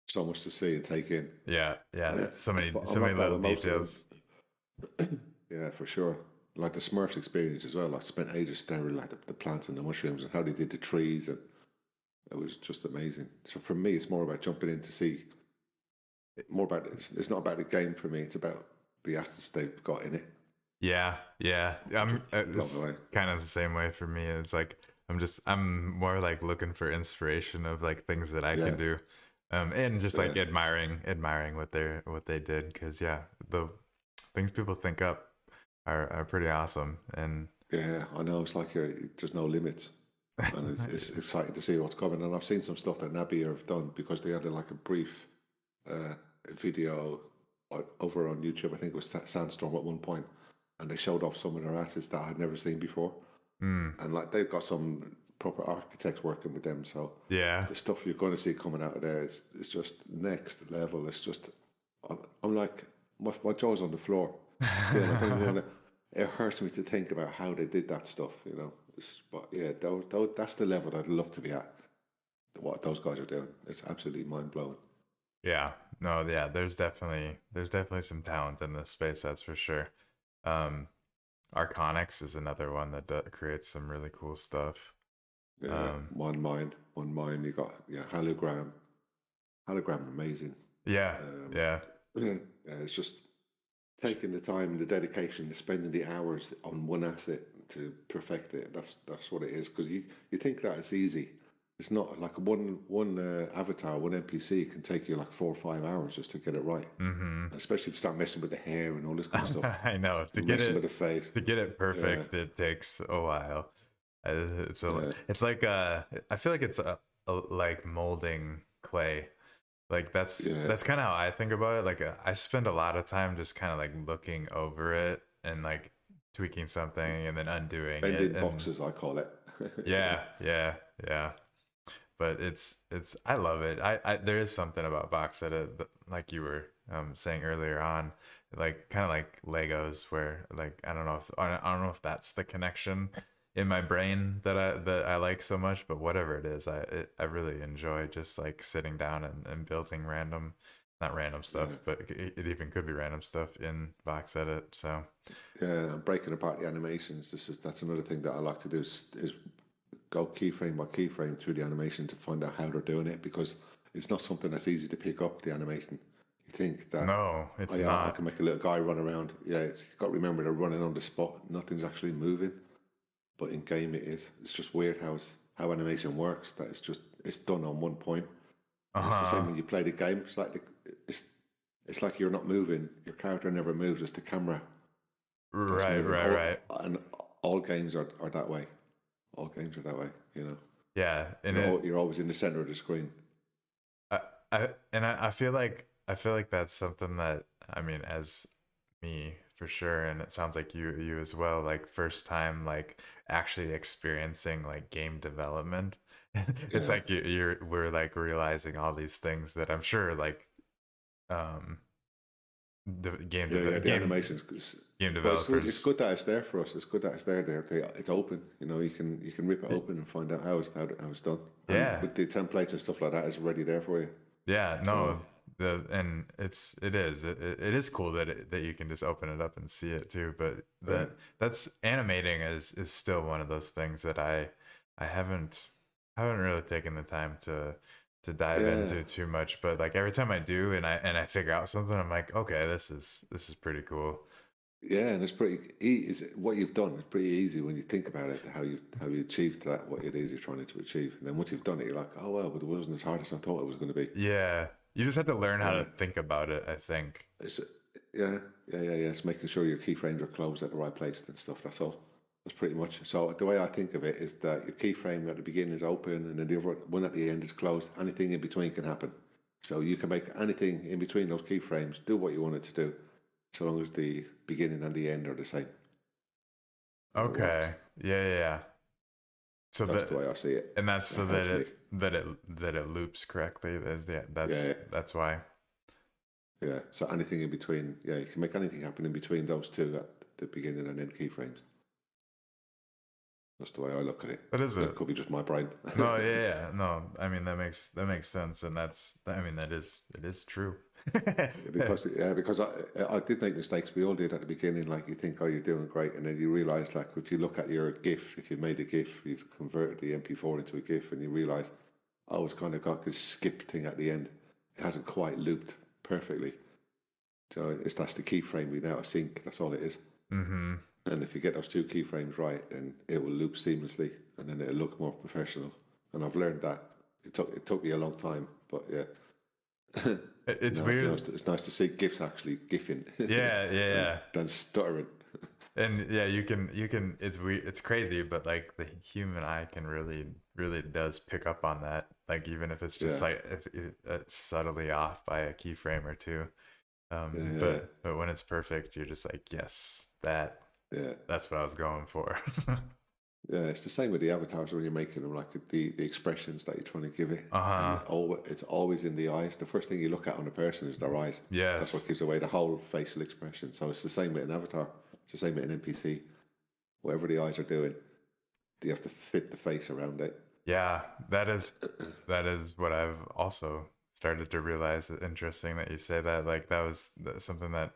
[SPEAKER 2] so much to see and take in.
[SPEAKER 1] yeah.
[SPEAKER 2] But I'm
[SPEAKER 1] So many
[SPEAKER 2] like that
[SPEAKER 1] little
[SPEAKER 2] with most of them.
[SPEAKER 1] details.
[SPEAKER 2] Yeah, for sure. Like the Smurfs experience as well. I spent ages staring like the plants and the mushrooms and how they did the trees, and it was just amazing. So for me, it's more about jumping in to see more about it. It's not about the game for me. It's about the assets they've got in it.
[SPEAKER 1] Yeah.
[SPEAKER 2] Just blown
[SPEAKER 1] It's
[SPEAKER 2] away.
[SPEAKER 1] kind of the same way for me. It's like I'm more like looking for inspiration of like things that I can
[SPEAKER 2] Yeah,
[SPEAKER 1] do, and just
[SPEAKER 2] yeah,
[SPEAKER 1] like admiring what they did, because yeah, the things people think up are pretty awesome. And
[SPEAKER 2] yeah. I know. It's like there's no limits, and it's exciting to see what's coming. And I've seen some stuff that Nabi have done because they had like a brief uh, video over on YouTube. I think it was Sandstorm at one point, and they showed off some of their assets that I had never seen before.
[SPEAKER 1] mm,
[SPEAKER 2] And like they've got some proper architects working with them, so
[SPEAKER 1] yeah,
[SPEAKER 2] the stuff you're going to see coming out of there is just next level. It's just I'm like my jaw's on the floor still. I don't even want to. It hurts me to think about how they did that stuff, you know. But yeah, that's the level I'd love to be at. What those guys are doing, it's absolutely mind blowing.
[SPEAKER 1] yeah, No, yeah, there's definitely some talent in this space, that's for sure. Um, Arconics is another one that creates some really cool stuff.
[SPEAKER 2] Yeah,
[SPEAKER 1] Um,
[SPEAKER 2] one mind. You got hologram, amazing.
[SPEAKER 1] yeah,
[SPEAKER 2] Um,
[SPEAKER 1] yeah,
[SPEAKER 2] yeah, it's just taking the time, the dedication, spending the hours on one asset to perfect it. That's what it is. Because you think that it's easy. It's not like one avatar, one NPC can take you like 4 or 5 hours just to get it right.
[SPEAKER 1] mm-hmm.
[SPEAKER 2] Especially if you start messing with the hair and all this kind of stuff,
[SPEAKER 1] I know to get
[SPEAKER 2] messing with
[SPEAKER 1] it
[SPEAKER 2] the face.
[SPEAKER 1] to get it
[SPEAKER 2] Yeah,
[SPEAKER 1] perfect, it takes a while.
[SPEAKER 2] yeah,
[SPEAKER 1] It's like I feel like it's like molding clay. Like
[SPEAKER 2] yeah.
[SPEAKER 1] that's kind of how I think about it. Like I spend a lot of time just kind of like looking over it and like tweaking something and then undoing it.
[SPEAKER 2] Bending
[SPEAKER 1] And
[SPEAKER 2] boxes, I call it. Yeah,
[SPEAKER 1] yeah, yeah, yeah. But it's I love it. I there is something about box edit that, like you were saying earlier on, like kind of like Legos, where like I don't know if that's the connection in my brain that I like so much, but whatever it is, I really enjoy just like sitting down and building not random
[SPEAKER 2] yeah.
[SPEAKER 1] stuff, but it even could be random stuff in box edit. So
[SPEAKER 2] Yeah, and breaking apart the animations. That's another thing that I like to do is go keyframe by keyframe through the animation to find out how they're doing it, because it's not something that's easy to pick up the animation. You think that,
[SPEAKER 1] no,
[SPEAKER 2] oh
[SPEAKER 1] it's
[SPEAKER 2] yeah, I
[SPEAKER 1] not.
[SPEAKER 2] can make a little guy run around. Yeah, it's you've got to remember they're running on the spot. Nothing's actually moving, but in game it is. It's just weird how animation works. That it's done on one point, and it's the same
[SPEAKER 1] Uh-huh.
[SPEAKER 2] when you play the game. It's it's like you're not moving. Your character never moves. It's the camera that's
[SPEAKER 1] Right,
[SPEAKER 2] moving.
[SPEAKER 1] right, right.
[SPEAKER 2] All games are that way. All games are that way. You know,
[SPEAKER 1] Yeah, and it
[SPEAKER 2] you're always in the center of the screen.
[SPEAKER 1] I, I feel like that's something that I mean as me for sure, and it sounds like you as well, like first time like actually experiencing like game development. It's
[SPEAKER 2] Yeah,
[SPEAKER 1] like we're like realizing all these things that I'm sure like um
[SPEAKER 2] yeah. The animations,
[SPEAKER 1] game
[SPEAKER 2] but it's
[SPEAKER 1] developers.
[SPEAKER 2] good that it's there for us. It's good that it's there. It's open. You know, you can rip it
[SPEAKER 1] y-
[SPEAKER 2] open and find out how it's done. And
[SPEAKER 1] Yeah,
[SPEAKER 2] with the templates and stuff like that, it's already there for you.
[SPEAKER 1] yeah,
[SPEAKER 2] So
[SPEAKER 1] no, and it is cool that that you can just open it up and see it too. But
[SPEAKER 2] yeah,
[SPEAKER 1] that's animating is still one of those things that I haven't really taken the time to dive
[SPEAKER 2] yeah,
[SPEAKER 1] into too much. But like every time I do and I figure out something, I'm like, okay, this is pretty cool.
[SPEAKER 2] yeah. And it's is what you've done is pretty easy when you think about it. How you achieved that, what it is you're trying to achieve, and then once you've done it, you're like, oh well, but it wasn't as hard as I thought it was going to be.
[SPEAKER 1] Yeah, you just have to learn how to
[SPEAKER 2] Yeah.
[SPEAKER 1] think about it, I think.
[SPEAKER 2] It's yeah, yeah. It's making sure your keyframes are closed at the right place and stuff. That's all. That's pretty much. So the way I think of it is that your keyframe at the beginning is open, and then the other one at the end is closed. Anything in between can happen. So you can make anything in between those keyframes do what you want it to do, so long as the beginning and the end are the same, and it works.
[SPEAKER 1] Okay. Yeah, yeah, yeah. So
[SPEAKER 2] That's the
[SPEAKER 1] that
[SPEAKER 2] way I see it.
[SPEAKER 1] and that's
[SPEAKER 2] That
[SPEAKER 1] so
[SPEAKER 2] helps me.
[SPEAKER 1] that it loops correctly.
[SPEAKER 2] Yeah,
[SPEAKER 1] That's why.
[SPEAKER 2] yeah. So anything in between, yeah, you can make anything happen in between those two at the beginning and end keyframes. That's the way I look at it.
[SPEAKER 1] What is
[SPEAKER 2] It
[SPEAKER 1] it?
[SPEAKER 2] could be just my brain.
[SPEAKER 1] No, yeah, yeah. No, I mean that makes sense, and that's I mean it is true.
[SPEAKER 2] Because I did make mistakes. We all did at the beginning. Like you think, oh, you're doing great, and then you realize, like if you look at your GIF, if you made a GIF, you've converted the MP4 into a GIF, and you realize, oh, it's kind of got this skip thing at the end. It hasn't quite looped perfectly. So that's the keyframe without a sync. That's all it is.
[SPEAKER 1] Mm-hmm.
[SPEAKER 2] And if you get those two keyframes right, then it will loop seamlessly, and then it'll look more professional. And I've learned that. It took me a long time, but yeah.
[SPEAKER 1] It's weird.
[SPEAKER 2] It's nice to see GIFs actually GIFing
[SPEAKER 1] Yeah, yeah, yeah.
[SPEAKER 2] than stuttering.
[SPEAKER 1] And yeah, you can it's weird, it's crazy, but like the human eye can really does pick up on that. Like even if it's just
[SPEAKER 2] Yeah,
[SPEAKER 1] like if it's subtly off by a keyframe or two.
[SPEAKER 2] yeah,
[SPEAKER 1] But when it's perfect, you're just like, yes,
[SPEAKER 2] yeah,
[SPEAKER 1] that's what I was going for.
[SPEAKER 2] yeah. It's the same with the avatars when you're making them, like the expressions that you're trying to give it, and
[SPEAKER 1] Uh-huh.
[SPEAKER 2] it's always in the eyes. The first thing you look at on a person is their eyes. That's what
[SPEAKER 1] Yes.
[SPEAKER 2] gives away the whole facial expression. So it's the same with an avatar. It's the same with an NPC. Whatever the eyes are doing, you have to fit the face around it.
[SPEAKER 1] Yeah, that is what I've also started to realize it interesting that you say that. Like that was something that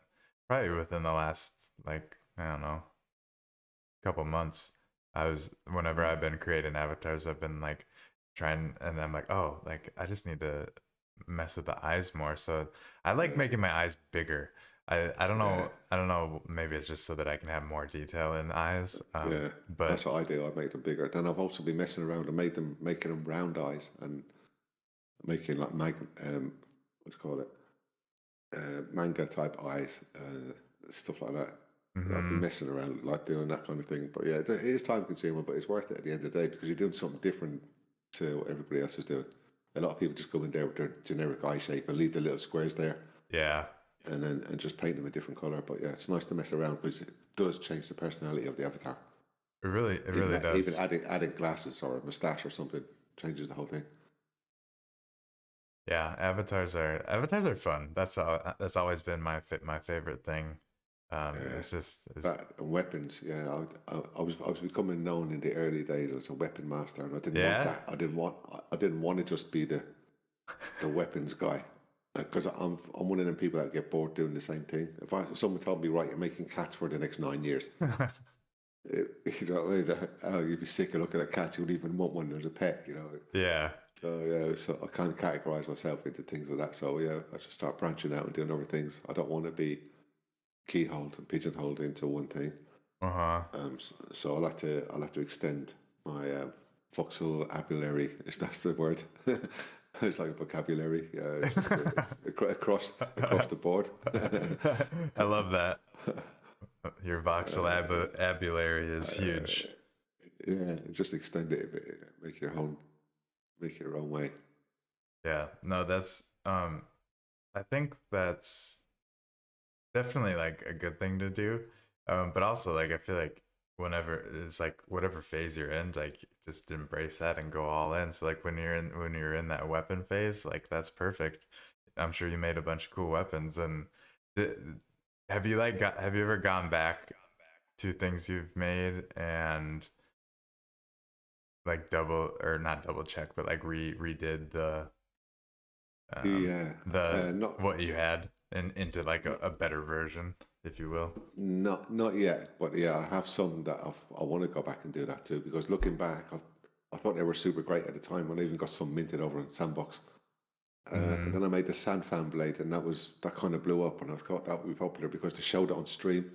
[SPEAKER 1] probably within the last like I don't know couple months, I was whenever I've been creating avatars, I've been like trying, and I'm like, oh, like I just need to mess with the eyes more. So I like
[SPEAKER 2] Yeah,
[SPEAKER 1] making my eyes bigger. I don't
[SPEAKER 2] yeah,
[SPEAKER 1] know, I don't know, maybe it's just so that I can have more detail in the eyes.
[SPEAKER 2] yeah.
[SPEAKER 1] But
[SPEAKER 2] That's what I do. I make them bigger. Then I've also been messing around and making them round eyes and making like what do you call it? Manga type eyes, stuff like that. I've been
[SPEAKER 1] mhm.
[SPEAKER 2] messing around, like doing that kind of thing. But yeah, it is time consuming, but it's worth it at the end of the day because you're doing something different to what everybody else is doing. A lot of people just go in there with their generic eye shape and leave the little squares there,
[SPEAKER 1] Yeah,
[SPEAKER 2] and just paint them a different color. But yeah, it's nice to mess around because it does change the personality of the avatar.
[SPEAKER 1] it
[SPEAKER 2] Even
[SPEAKER 1] really
[SPEAKER 2] even
[SPEAKER 1] does.
[SPEAKER 2] adding glasses or a mustache or something changes the whole thing.
[SPEAKER 1] Yeah, avatars are fun. That's always been my favorite thing.
[SPEAKER 2] Yeah.
[SPEAKER 1] It's just it's
[SPEAKER 2] That and weapons, yeah. I was becoming known in the early days as a weapon master, and I didn't want
[SPEAKER 1] yeah.
[SPEAKER 2] that. I didn't want to just be the weapons guy, because I'm one of them people that get bored doing the same thing. If someone told me, right, you're making cats for the next 9 years, you know what I mean? Oh, you'd be sick of looking at cats. You wouldn't even want one as a pet, you know.
[SPEAKER 1] Yeah.
[SPEAKER 2] So yeah, so I can't categorize myself into things like that. So yeah, I should start branching out and doing other things. I don't want to be keyholed and pigeonholed into one thing.
[SPEAKER 1] Uh-huh.
[SPEAKER 2] So I'll have to extend my vocabulary. Is that the word? It's like a vocabulary across the board.
[SPEAKER 1] I love that. Your vocabulary is huge.
[SPEAKER 2] Yeah, just extend it a bit. Make your own way.
[SPEAKER 1] Yeah. No, that's I think that's definitely like a good thing to do. But also like I feel like whenever it's like whatever phase you're in, like just embrace that and go all in. So like when you're in that weapon phase, like that's perfect. I'm sure you made a bunch of cool weapons. And th- have you ever gone back to things you've made and like double or not double check, but like redid um
[SPEAKER 2] Yeah,
[SPEAKER 1] the
[SPEAKER 2] not
[SPEAKER 1] what you had and into like a better version, if you will.
[SPEAKER 2] not yet, but yeah, I have some that I want to go back and do that too. Because looking back, I thought they were super great at the time, and I even got some minted over in Sandbox. And
[SPEAKER 1] Mm-hmm.
[SPEAKER 2] then I made the Sand Fan Blade, and that kind of blew up, and I thought that would be popular because they showed it on stream,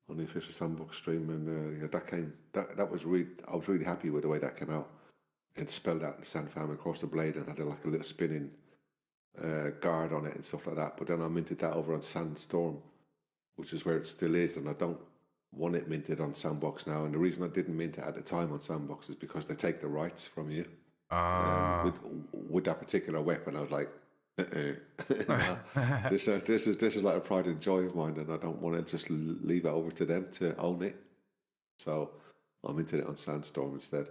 [SPEAKER 2] on the official Sandbox stream, and yeah, that was really I was really happy with the way that came out. It spelled out the Sand Fan across the blade and had like a little spinning guard on it and stuff like that. But then I minted that over on Sandstorm, which is where it still is, and I don't want it minted on Sandbox now. And the reason I didn't mint it at the time on Sandbox is because they take the rights from you. And
[SPEAKER 1] Uh,
[SPEAKER 2] with that particular weapon, I was like, no, this is like a pride and joy of mine, and I don't want to just leave it over to them to own it. So I'm into it on Sandstorm instead.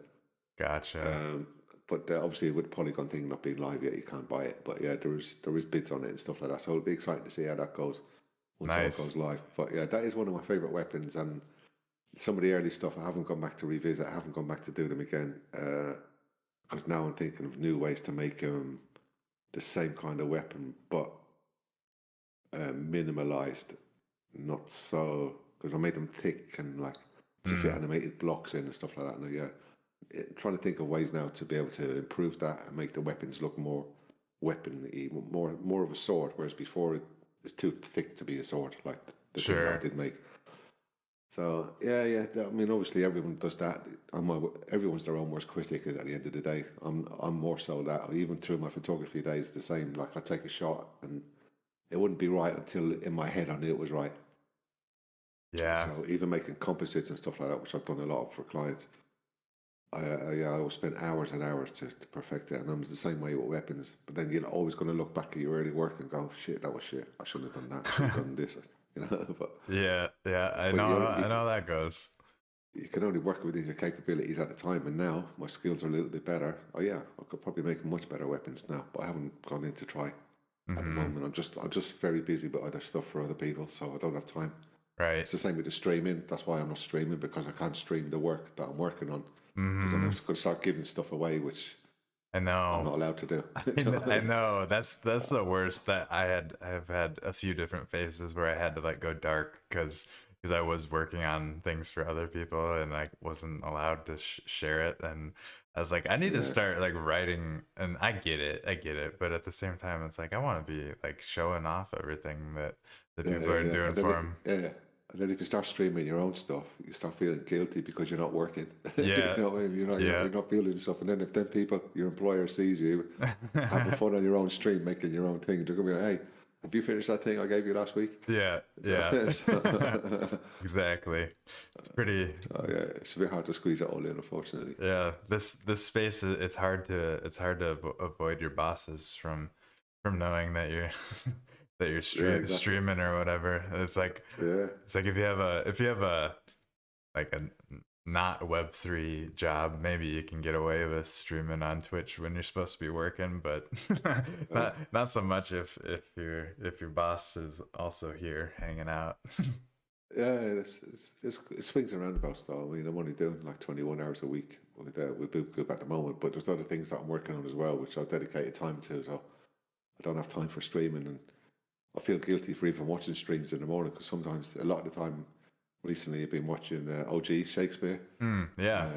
[SPEAKER 1] gotcha.
[SPEAKER 2] Um, but obviously, with the Polygon thing not being live yet, you can't buy it. But yeah, there is bids on it and stuff like that. So it'll be exciting to see how that goes once all
[SPEAKER 1] Nice.
[SPEAKER 2] goes live. But yeah, that is one of my favorite weapons, and some of the early stuff I haven't gone back to revisit. I haven't gone back to do them again because now I'm thinking of new ways to make the same kind of weapon, but minimalized. Not so because I made them thick and like to fit
[SPEAKER 1] Mm,
[SPEAKER 2] animated blocks in and stuff like that. And yeah, trying to think of ways now to be able to improve that and make the weapons look more weapon-y, more of a sword. Whereas before it's too thick to be a sword, like the thing that I
[SPEAKER 1] sure.
[SPEAKER 2] did make. So yeah. I mean, obviously everyone does that. Everyone's their own worst critic at the end of the day. I'm more so that even through my photography days, the same. Like I take a shot and it wouldn't be right until in my head I knew it was right.
[SPEAKER 1] Yeah.
[SPEAKER 2] So even making composites and stuff like that, which I've done a lot of for clients, I always spend hours and hours to perfect it, and I'm the same way with weapons. But then you're always going to look back at your early work and go, "Shit, that was shit. I shouldn't have done that. I should have done this." You know,
[SPEAKER 1] Yeah, yeah,
[SPEAKER 2] but
[SPEAKER 1] I know how that goes.
[SPEAKER 2] you can only work within your capabilities at the time. And now my skills are a little bit better. Oh yeah, I could probably make much better weapons now, but I haven't gone in to try at the
[SPEAKER 1] Mm-hmm.
[SPEAKER 2] moment. I'm just very busy with other stuff for other people, so I don't have time.
[SPEAKER 1] Right.
[SPEAKER 2] It's the same with the streaming. That's why I'm not streaming because I can't stream the work that I'm working on because then I'm
[SPEAKER 1] Mm-hmm.
[SPEAKER 2] going to start giving stuff away, which
[SPEAKER 1] I
[SPEAKER 2] I'm
[SPEAKER 1] know.
[SPEAKER 2] not allowed to do.
[SPEAKER 1] I know. That's the worst. That I've had a few different phases where I had to like go dark because I was working on things for other people and I wasn't allowed to share it. And I was like, I need to
[SPEAKER 2] Yeah,
[SPEAKER 1] start like writing. And I get it. But at the same time, it's like I want to be like showing off everything that the
[SPEAKER 2] yeah,
[SPEAKER 1] people are
[SPEAKER 2] yeah.
[SPEAKER 1] doing for them.
[SPEAKER 2] Yeah. And then if you start streaming your own stuff, you start feeling guilty because you're not working. You
[SPEAKER 1] Yeah,
[SPEAKER 2] know, what I mean?
[SPEAKER 1] yeah.
[SPEAKER 2] you're not building stuff. And then if then people, your employer sees you having fun on your own stream, making your own thing, they're gonna be like, hey, have you finished that thing I gave you last week?
[SPEAKER 1] Yeah, yeah.
[SPEAKER 2] So,
[SPEAKER 1] Exactly. It's pretty.
[SPEAKER 2] so yeah, it's a bit hard to squeeze it all in, unfortunately.
[SPEAKER 1] Yeah, this space it's hard to avoid your bosses from knowing that you're that you're
[SPEAKER 2] Yeah, exactly.
[SPEAKER 1] streaming or whatever.
[SPEAKER 2] Yeah,
[SPEAKER 1] It's like if you have a like a not Web3 job, maybe you can get away with streaming on Twitch when you're supposed to be working, but
[SPEAKER 2] uh,
[SPEAKER 1] not so much if your boss is also here hanging out.
[SPEAKER 2] yeah. It swings and roundabouts though. I mean, I'm only doing like 21 hours a week with Boot Group at the moment, but there's other things that I'm working on as well, which I've dedicated time to. So I don't have time for streaming, and I feel guilty for even watching streams in the morning because sometimes, a lot of the time, recently I've been watching OG Shakespeare.
[SPEAKER 1] Yeah.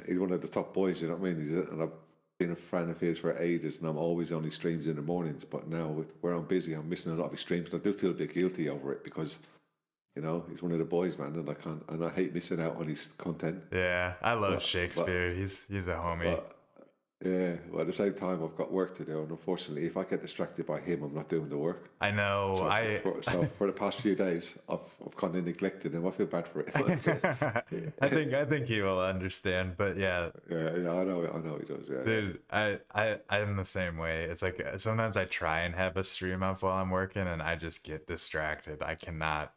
[SPEAKER 2] He's one of the top boys, you know what I mean? And I've been a fan of his for ages, and I'm always on his streams in the mornings. But now, where I'm busy, I'm missing a lot of his streams, and I do feel a bit guilty over it because, you know, he's one of the boys, man, and I can't, and I hate missing out on his content.
[SPEAKER 1] Yeah, I love
[SPEAKER 2] But
[SPEAKER 1] Shakespeare. He's a homie.
[SPEAKER 2] but yeah, but at the same time, I've got work to do, and unfortunately, if I get distracted by him, I'm not doing the work.
[SPEAKER 1] I know.
[SPEAKER 2] So for the past few days, I've kind of neglected him. I feel bad for it.
[SPEAKER 1] I think he will understand. But yeah,
[SPEAKER 2] Yeah, I know he does. Yeah,
[SPEAKER 1] dude, I'm the same way. It's like sometimes I try and have a stream up while I'm working, and I just get distracted. I cannot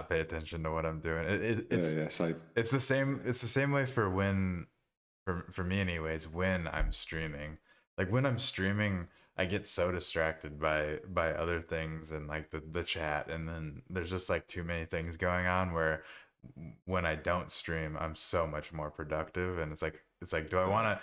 [SPEAKER 1] pay attention to what I'm doing.
[SPEAKER 2] yeah. Same.
[SPEAKER 1] It's the same way for when for me anyways when I'm streaming. Like when I'm streaming, I get so distracted by other things and like the chat, and then there's just like too many things going on where when I don't stream, I'm so much more productive. And it's like do I want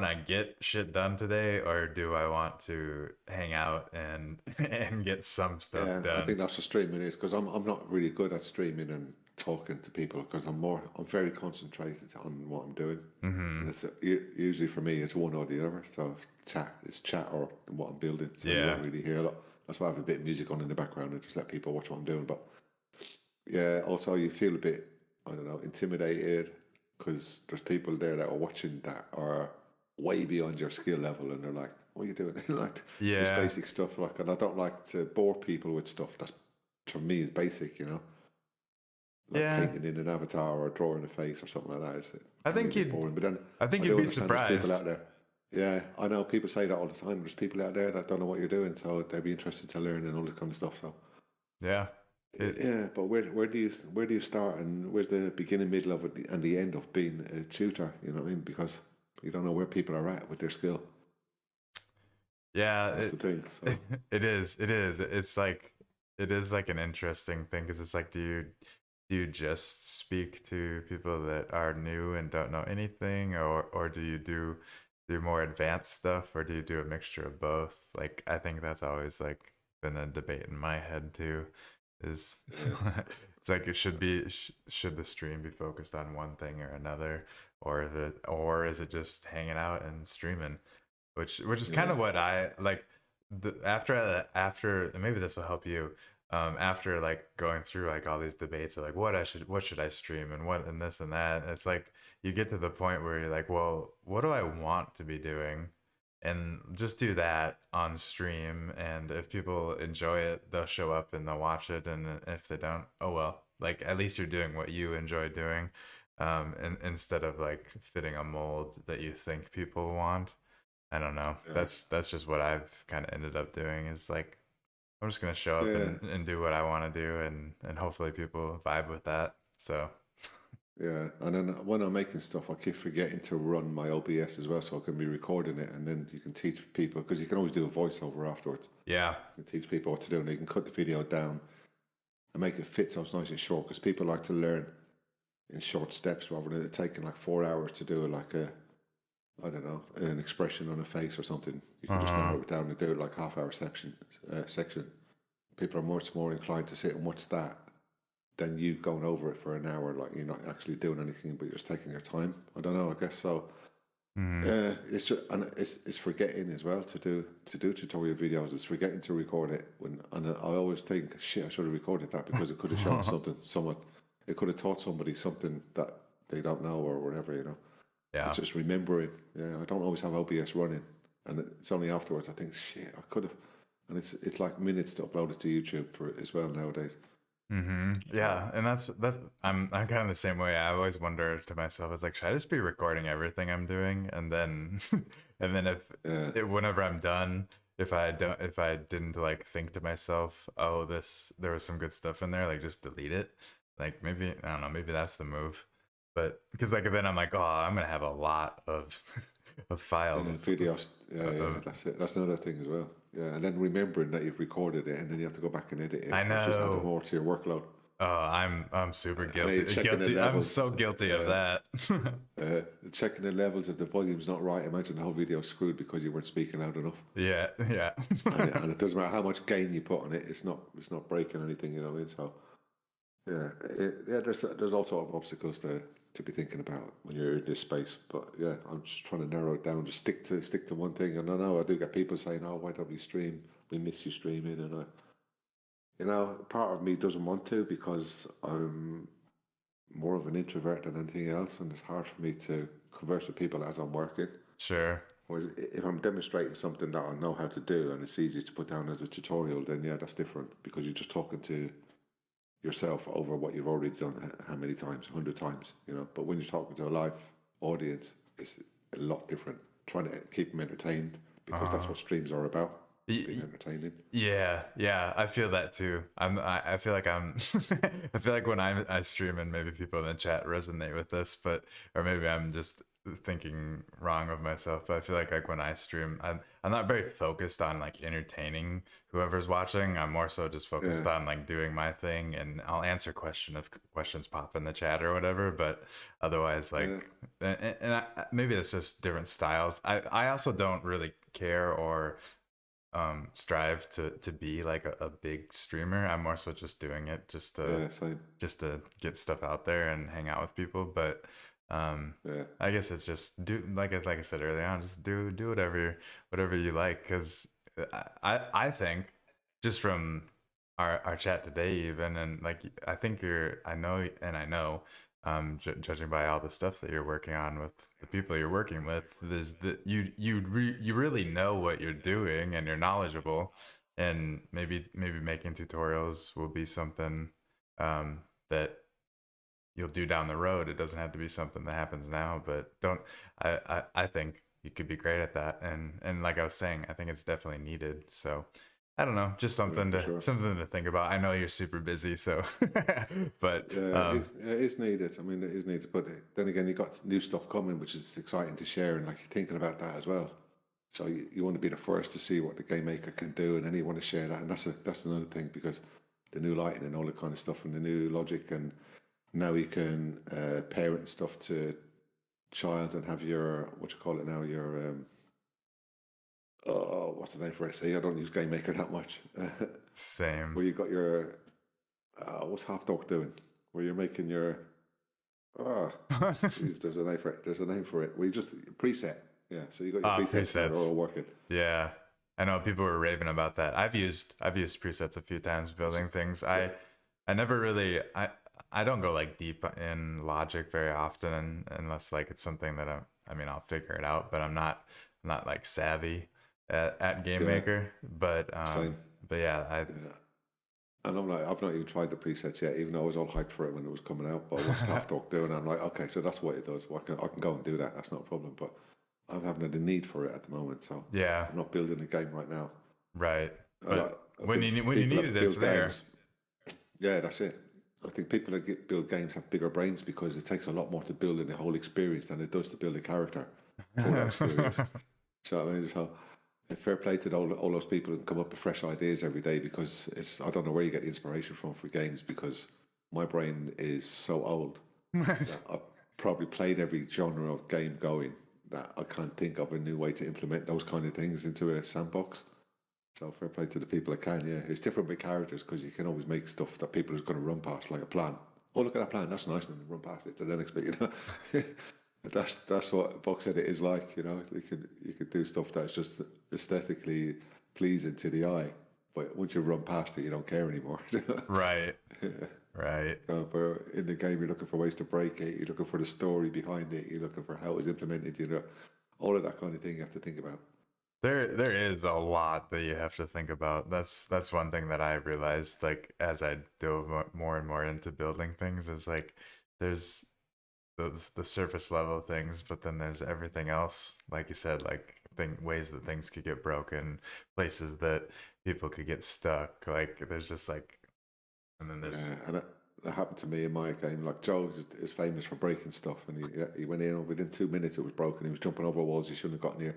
[SPEAKER 1] to get shit done today, or do I want to hang out and and get some stuff
[SPEAKER 2] Yeah, I think
[SPEAKER 1] done?
[SPEAKER 2] that's what streaming is because I'm not really good at streaming and talking to people because I'm very concentrated on what I'm doing, and it's usually for me it's one or the other. So it's chat or what I'm building. So you
[SPEAKER 1] Yeah.
[SPEAKER 2] won't really hear a lot. That's why I have a bit of music on in the background and just let people watch what I'm doing. But yeah, also you feel a bit, I don't know, intimidated because there's people there that are watching that are way beyond your skill level, and they're like, "What are you doing?" Like this
[SPEAKER 1] Yeah.
[SPEAKER 2] basic stuff. Like, and I don't like to bore people with stuff that's for me is basic, you know, like
[SPEAKER 1] Yeah.
[SPEAKER 2] painting in an avatar or drawing a face or something like that.
[SPEAKER 1] I
[SPEAKER 2] Can be a
[SPEAKER 1] think
[SPEAKER 2] bit boring. But then
[SPEAKER 1] I think
[SPEAKER 2] I
[SPEAKER 1] you'd
[SPEAKER 2] do
[SPEAKER 1] be
[SPEAKER 2] understand there's people
[SPEAKER 1] surprised.
[SPEAKER 2] out there. Yeah, I know people say that all the time. There's people out there that don't know what you're doing, so they'd be interested to learn and all this kind of stuff. So
[SPEAKER 1] Yeah. It,
[SPEAKER 2] yeah, but where do you start, and where's the beginning, middle of it, and the end of being a tutor? You know what I mean? Because you don't know where people are at with their skill.
[SPEAKER 1] yeah,
[SPEAKER 2] That's the thing. So
[SPEAKER 1] it is. It is. It is like an interesting thing because it's like do you just speak to people that are new and don't know anything, or do you do more advanced stuff, or do you do a mixture of both? Like I think that's always like been a debate in my head too. Is
[SPEAKER 2] yeah,
[SPEAKER 1] it's like it should be should the stream be focused on one thing or another, or is it just hanging out and streaming? Which is kind
[SPEAKER 2] yeah,
[SPEAKER 1] of what I like. After and maybe this will help you. After like going through like all these debates of like what should I stream and what and this and that, it's like you get to the point where you're like, well, what do I want to be doing, and just do that on stream. And if people enjoy it, they'll show up and they'll watch it. And if they don't, oh well. Like at least you're doing what you enjoy doing, and instead of like fitting a mold that you think people want. I don't know.
[SPEAKER 2] yeah,
[SPEAKER 1] That's just what I've kind of ended up doing. Is like I'm just gonna show up
[SPEAKER 2] yeah.
[SPEAKER 1] and do what I want to do, and hopefully people vibe with that. So
[SPEAKER 2] Yeah, and then when I'm making stuff, I keep forgetting to run my OBS as well, so I can be recording it, and then you can teach people because you can always do a voiceover afterwards.
[SPEAKER 1] yeah,
[SPEAKER 2] You can teach people what to do, and you can cut the video down and make it fit so it's nice and short. Because people like to learn in short steps rather than it taking like 4 hours to do like I don't know, an expression on a face or something, you can just
[SPEAKER 1] Uh-huh.
[SPEAKER 2] narrow it down and do it like half-hour section. People are much more inclined to sit and watch that than you going over it for an hour, like you're not actually doing anything, but you're just taking your time. I don't know. I guess so.
[SPEAKER 1] Mhm.
[SPEAKER 2] It's just, and it's forgetting as well to do tutorial videos. It's forgetting to record it and I always think, shit, I should have recorded that because it could have shown something. It could have taught somebody something that they don't know or whatever.
[SPEAKER 1] Yeah.
[SPEAKER 2] It's just remembering. Yeah, I don't always have OBS running, and it's only afterwards I think, shit, I could have. And it's like minutes to upload it to YouTube for it as well nowadays. So
[SPEAKER 1] Yeah, and that's I'm kind of the same way. I always wonder to myself, it's like, should I just be recording everything I'm doing, and then and then
[SPEAKER 2] yeah,
[SPEAKER 1] whenever I'm done, if I didn't like think to myself, oh, this there was some good stuff in there, like just delete it. Like maybe I don't know, maybe that's the move. But because like then I'm like, oh, I'm gonna have a lot of of files
[SPEAKER 2] videos. Yeah,
[SPEAKER 1] of
[SPEAKER 2] that's it. That's another thing as well. Yeah, and then remembering that you've recorded it, and then you have to go back and edit it.
[SPEAKER 1] I
[SPEAKER 2] So it's just adding
[SPEAKER 1] know.
[SPEAKER 2] more to your workload.
[SPEAKER 1] Oh, I'm super
[SPEAKER 2] And then you're
[SPEAKER 1] guilty.
[SPEAKER 2] checking the
[SPEAKER 1] I'm
[SPEAKER 2] levels.
[SPEAKER 1] so guilty of that.
[SPEAKER 2] Checking the levels. If the volume's not right, imagine the whole video's screwed because you weren't speaking loud enough.
[SPEAKER 1] Yeah, yeah.
[SPEAKER 2] And it doesn't matter how much gain you put on it. It's not breaking anything. You know what I mean? So yeah, yeah. There's all sort of obstacles to be thinking about when you're in this space. But yeah, I'm just trying to narrow it down. Just stick to one thing. And I know I do get people saying, "Oh, why don't we stream? We miss you streaming." And part of me doesn't want to because I'm more of an introvert than anything else, and it's hard for me to converse with people as I'm working.
[SPEAKER 1] Sure.
[SPEAKER 2] Whereas if I'm demonstrating something that I know how to do and it's easy to put down as a tutorial, then yeah, that's different because you're just talking to yourself over what you've already done how many times, 100 times. But when you're talking to a live audience, it's a lot different. Trying to keep them entertained because that's
[SPEAKER 1] Uh,
[SPEAKER 2] what streams are about, being
[SPEAKER 1] y-
[SPEAKER 2] entertaining.
[SPEAKER 1] yeah, yeah. I feel that too. I feel like I'm. I feel like when I stream and maybe people in the chat resonate with this, but or maybe I'm just thinking wrong of myself. But I feel like when I stream, I'm not very focused on like entertaining whoever's watching. I'm more so just
[SPEAKER 2] Yeah,
[SPEAKER 1] focused on like doing my thing, and I'll answer questions pop in the chat or whatever. But otherwise,
[SPEAKER 2] yeah,
[SPEAKER 1] like, maybe it's just different styles. I also don't really care or strive to be like a big streamer. I'm more so just doing it
[SPEAKER 2] yeah, same.
[SPEAKER 1] just to get stuff out there and hang out with people. But um
[SPEAKER 2] Yeah,
[SPEAKER 1] I guess it's just do like I said earlier on, just do whatever you like. Because I think just from our chat today even, and like I think I know judging by all the stuff that you're working on with the people you're working with, is that you really know what you're doing and you're knowledgeable, and maybe making tutorials will be something that you'll do down the road. It doesn't have to be something that happens now, but don't I think you could be great at that, and like I was saying, I think it's definitely needed. So I don't know, just
[SPEAKER 2] yeah, for sure.
[SPEAKER 1] something to think about. I know you're super busy, so but
[SPEAKER 2] Yeah, it is needed. I mean, it is needed. But then again, you got new stuff coming, which is exciting to share, and like you're thinking about that as well. So you want to be the first to see what the game maker can do, and then you want to share that, and that's another thing because the new lighting and all that kind of stuff, and the new logic, and now you can parent stuff to child and have your what you call it now your oh, what's the name for it? See, I don't use game maker that much.
[SPEAKER 1] same.
[SPEAKER 2] Where you got your what's Half Dog doing? Where you're making your ah, geez, there's a name for it. There's a name for it. We just preset. Yeah, so you got your presets that are
[SPEAKER 1] Presets.
[SPEAKER 2] all working.
[SPEAKER 1] Yeah, I know people were raving about that. I've used presets a few times building things. I never really I don't go like deep in logic very often unless like it's something that I mean I'll figure it out, but I'm not like savvy at Game
[SPEAKER 2] Yeah,
[SPEAKER 1] Maker.
[SPEAKER 2] same.
[SPEAKER 1] But yeah, I
[SPEAKER 2] Yeah. And I'm like, I've not even tried the presets yet, even though I was all hyped for it when it was coming out. But I watched Half Dog do it, and I'm like, okay, so that's what it does. Well, I can go and do that. That's not a problem. But I'm having the need for it at the moment, so
[SPEAKER 1] yeah,
[SPEAKER 2] I'm not building a game right now.
[SPEAKER 1] right.
[SPEAKER 2] I, like,
[SPEAKER 1] But
[SPEAKER 2] I think
[SPEAKER 1] when you
[SPEAKER 2] people
[SPEAKER 1] need it,
[SPEAKER 2] that
[SPEAKER 1] it's
[SPEAKER 2] build
[SPEAKER 1] there.
[SPEAKER 2] games, yeah, that's it. I think people that build games have bigger brains because it takes a lot more to build in the whole experience than it does to build a character for that experience. So I mean, so fair play to all those people who come up with fresh ideas every day because I don't know where you get the inspiration from for games because my brain is so old that I've probably played every genre of game going that I can't think of a new way to implement those kind of things into a sandbox. So fair play to the people that can. Yeah, it's different with characters because you can always make stuff that people are going to run past, like a plant. Oh, look at that plant. That's nice, and run past it to the next bit. You know, that's what Box Edit is like. You know, you could do stuff that's just aesthetically pleasing to the eye, but once you run past it, you don't care anymore.
[SPEAKER 1] Right. Right.
[SPEAKER 2] For in the game, you're looking for ways to break it. You're looking for the story behind it. You're looking for how it was implemented. You know, all of that kind of thing you have to think about.
[SPEAKER 1] There is a lot that you have to think about. That's one thing that I realized, like, as I dove more and more into building things, is like there's the surface level things, but then there's everything else, like you said, like ways that things could get broken, places that people could get stuck. Like there's just like, and then there's
[SPEAKER 2] And that happened to me in my game. Like Joe is famous for breaking stuff, and he went in within 2 minutes it was broken. He was jumping over walls he shouldn't have got near,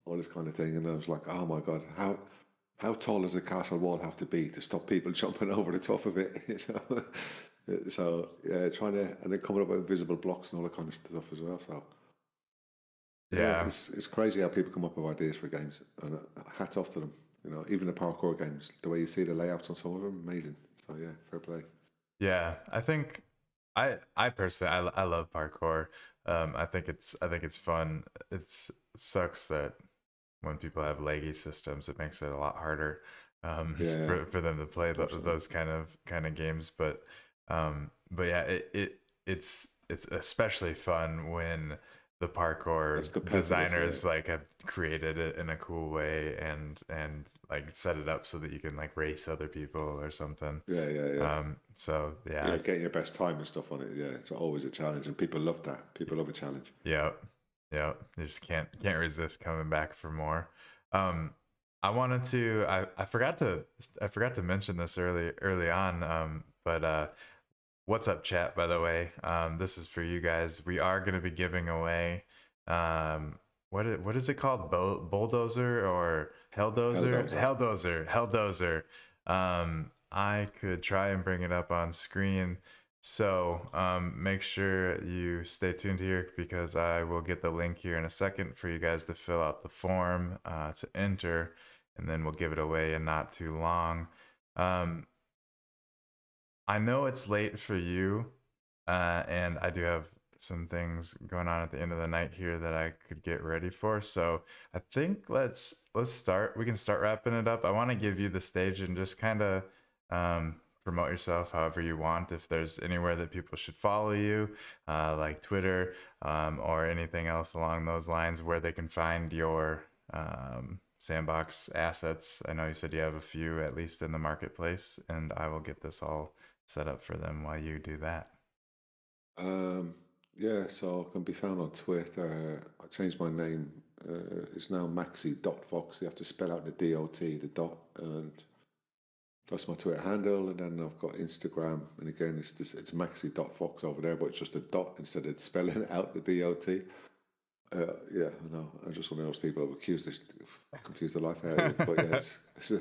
[SPEAKER 2] all this kind of thing. And I was like, oh my god, how tall does the castle wall have to be to stop people jumping over the top of it? You know. So yeah, trying to, and then coming up with invisible blocks and all that kind of stuff as well. So
[SPEAKER 1] yeah.
[SPEAKER 2] it's crazy how people come up with ideas for games, and hats off to them. You know, even the parkour games, the way you see the layouts on some of them, amazing. So yeah, fair play.
[SPEAKER 1] Yeah, I think I personally I love parkour. I think it's fun. It sucks that when people have laggy systems, it makes it a lot harder for them to play those kind of games. But yeah, it's especially fun when the parkour designers like have created it in a cool way and like set it up so that you can like race other people or something. So yeah,
[SPEAKER 2] getting your best time and stuff on it. Yeah, it's always a challenge, and people love that. People love a challenge.
[SPEAKER 1] Yeah, you just can't resist coming back for more. I wanted to I forgot to mention this early on, but what's up, chat, by the way? This is for you guys. We are going to be giving away what is it called? Bulldozer or Helldozer? Helldozer. I could try and bring it up on screen. So make sure you stay tuned here, because I will get the link here in a second for you guys to fill out the form to enter, and then we'll give it away in not too long. I know it's late for you, and I do have some things going on at the end of the night here that I could get ready for. So I think let's start. We can start wrapping it up. I want to give you the stage and just kind of promote yourself however you want. If there's anywhere that people should follow you, like Twitter or anything else along those lines, where they can find your sandbox assets. I know you said you have a few at least in the marketplace, and I will get this all set up for them while you do that.
[SPEAKER 2] Yeah, so I can be found on Twitter. I changed my name. It's now Maxie.Fox. You have to spell out the DOT, the dot, and that's my Twitter handle. And then I've got Instagram, and again it's Maxie.Fox over there, but it's just a dot instead of spelling out the DOT. Yeah, I know. I'm just one of those people who confuse the life out of you. But yeah, it's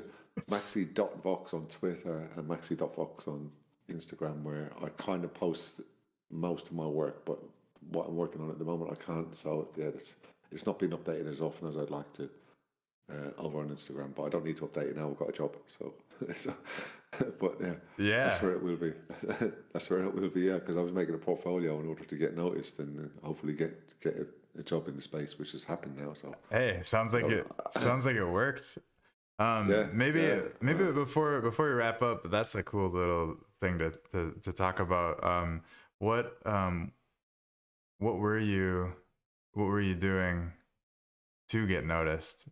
[SPEAKER 2] Maxie.Vox on Twitter and Maxie.Fox on Instagram, where I kind of post most of my work, but what I'm working on at the moment I can't. So yeah, it's not been updated as often as I'd like to over on Instagram. But I don't need to update it now. I've got a job, so but yeah, that's where it will be. That's where it will be. Yeah, because I was making a portfolio in order to get noticed and hopefully get a job in the space, which has happened now. So
[SPEAKER 1] hey, sounds like it worked. Maybe before we wrap up, that's a cool little thing to talk about. What were you doing to get noticed?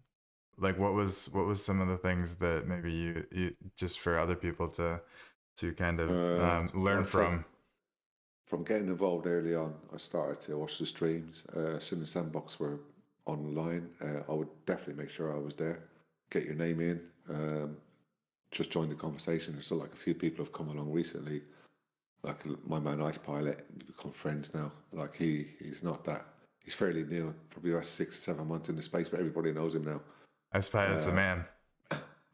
[SPEAKER 1] Like what was some of the things that maybe you just for other people to kind of learn from?
[SPEAKER 2] From getting involved early on, I started to watch the streams. As soon as Sandbox were online, I would definitely make sure I was there. Get your name in, just join the conversation. There's still like a few people have come along recently, like my man Ice Pilot. We become friends now. Like he's not that. He's fairly new, probably about 6 or 7 months in the space, but everybody knows him now.
[SPEAKER 1] Ice Pilot's the man.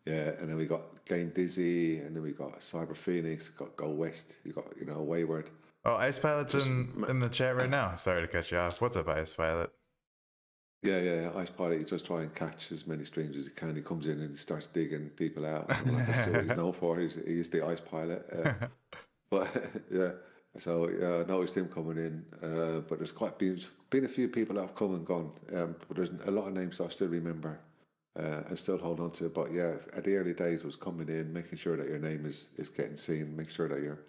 [SPEAKER 2] Yeah, and then we got Game Dizzy, and then we got Cyber Phoenix, got Go West, you got Wayward.
[SPEAKER 1] Oh, Ice Pilot's in the chat right now. Sorry to cut you off. What's up, Ice Pilot?
[SPEAKER 2] Yeah. Ice Pilot, he just try and catch as many streams as he can. He comes in and he starts digging people out and all that. That's what he's known for. He's the Ice Pilot. But yeah, so yeah, I noticed him coming in. But there's been a few people that have come and gone. But there's a lot of names that I still remember and still hold on to. But yeah, at the early days was coming in, making sure that your name is getting seen, make sure that your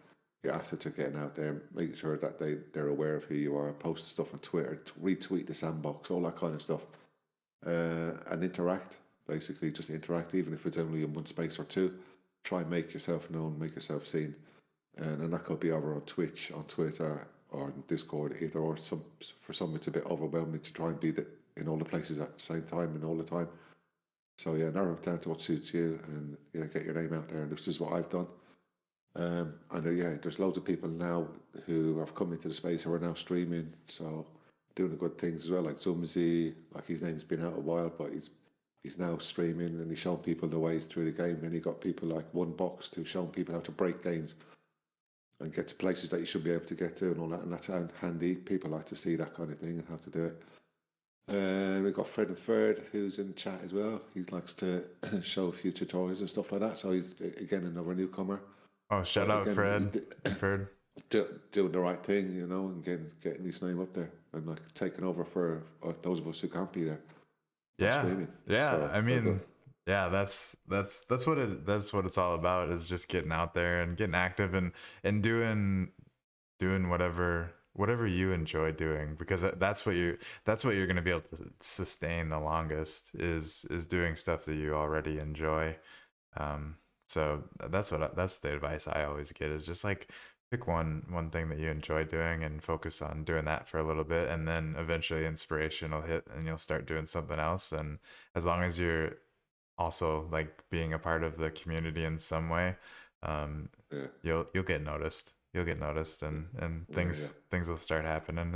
[SPEAKER 2] assets are getting out there, making sure that they're aware of who you are, post stuff on Twitter, retweet the sandbox, all that kind of stuff, and interact. Basically, just interact, even if it's only in one space or two. Try and make yourself known, make yourself seen, and that could be over on Twitch, on Twitter, or on Discord, either or. For some, it's a bit overwhelming to try and be in all the places at the same time and all the time. So yeah, narrow it down to what suits you, and get your name out there. And this is what I've done. And yeah, there's loads of people now who have come into the space who are now streaming, so doing the good things as well. Like Zumzi, like his name's been out a while, but he's now streaming and he's showing people the ways through the game. And you got people like One Box who's showing people how to break games and get to places that you should be able to get to and all that. And that's handy. People like to see that kind of thing and how to do it. We've got Fred and Ferd who's in chat as well. He likes to show a few tutorials and stuff like that. So he's again another newcomer.
[SPEAKER 1] Oh, shout out Fred. Fred.
[SPEAKER 2] Doing the right thing, and getting his name up there and like taking over for those of us who can't be there.
[SPEAKER 1] Yeah, so, I mean, yeah, that's what it's all about, is just getting out there and getting active and doing whatever you enjoy doing, because that's what you're going to be able to sustain the longest, is doing stuff that you already enjoy. So that's the advice I always get, is just like pick one thing that you enjoy doing and focus on doing that for a little bit, and then eventually inspiration will hit and you'll start doing something else. And as long as you're also like being a part of the community in some way, you'll get noticed. You'll get noticed, and things will start happening.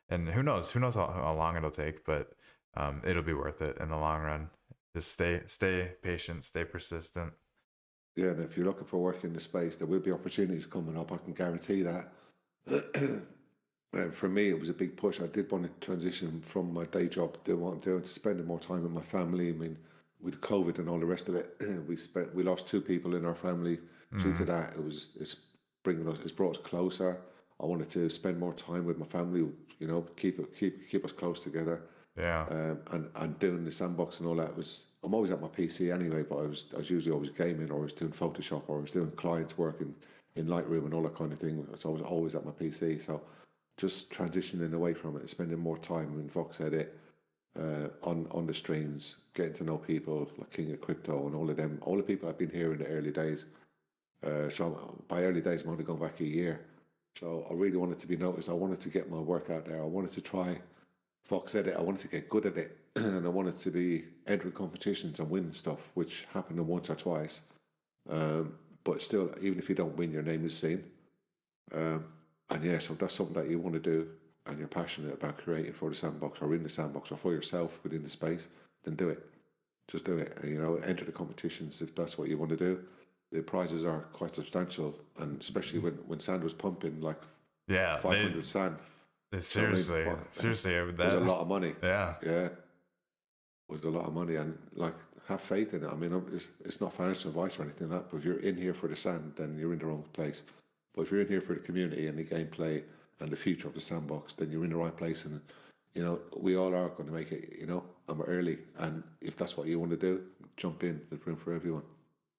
[SPEAKER 1] And who knows how long it'll take, but it'll be worth it in the long run. Just stay patient, stay persistent.
[SPEAKER 2] Yeah, and if you're looking for work in the space, there will be opportunities coming up. I can guarantee that. For me, it was a big push. I did want to transition from my day job, doing what I'm doing, to spending more time with my family. I mean, with COVID and all the rest of it, we lost 2 people in our family due to that. It's brought us closer. I wanted to spend more time with my family. Keep us close together.
[SPEAKER 1] Yeah.
[SPEAKER 2] And doing the sandbox and all that I'm always at my PC anyway, but I was usually always gaming, or I was doing Photoshop, or I was doing client work in Lightroom and all that kind of thing. So I was always at my PC. So just transitioning away from it and spending more time, and Vox said it, on the streams, getting to know people like King of Crypto and all of them, all the people I've been here in the early days. So by early days, I'm only going back a year. So I really wanted to be noticed. I wanted to get my work out there. I wanted to try. Fox said it, I wanted to get good at it, and I wanted to be entering competitions and winning stuff, which happened once or twice. But still, even if you don't win, your name is seen. And yeah, so that's something that you want to do, and you're passionate about creating for the sandbox, or in the sandbox, or for yourself within the space, then do it. Just do it. And, enter the competitions if that's what you want to do. The prizes are quite substantial, and especially when sand was pumping, like 500 sand.
[SPEAKER 1] Seriously,
[SPEAKER 2] it was a lot of money.
[SPEAKER 1] Yeah,
[SPEAKER 2] it was a lot of money, and like, have faith in it. I mean, it's not financial advice or anything like that. But if you're in here for the sand, then you're in the wrong place. But if you're in here for the community and the gameplay and the future of the sandbox, then you're in the right place. And we all are going to make it. And we're early. And if that's what you want to do, jump in. There's room for everyone.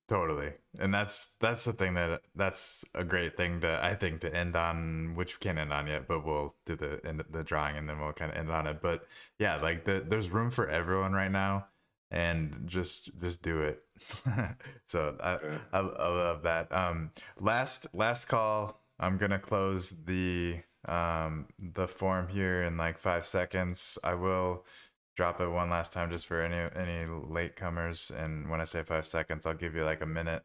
[SPEAKER 1] Totally. And that's the thing, that's a great thing to end on, which we can't end on yet, but we'll do the drawing and then we'll kind of end on it. But yeah, like there's room for everyone right now, and just do it. So I love that. Last call. I'm gonna close the form here in like 5 seconds. I will drop it one last time just for any latecomers, and when I say 5 seconds, I'll give you like a minute.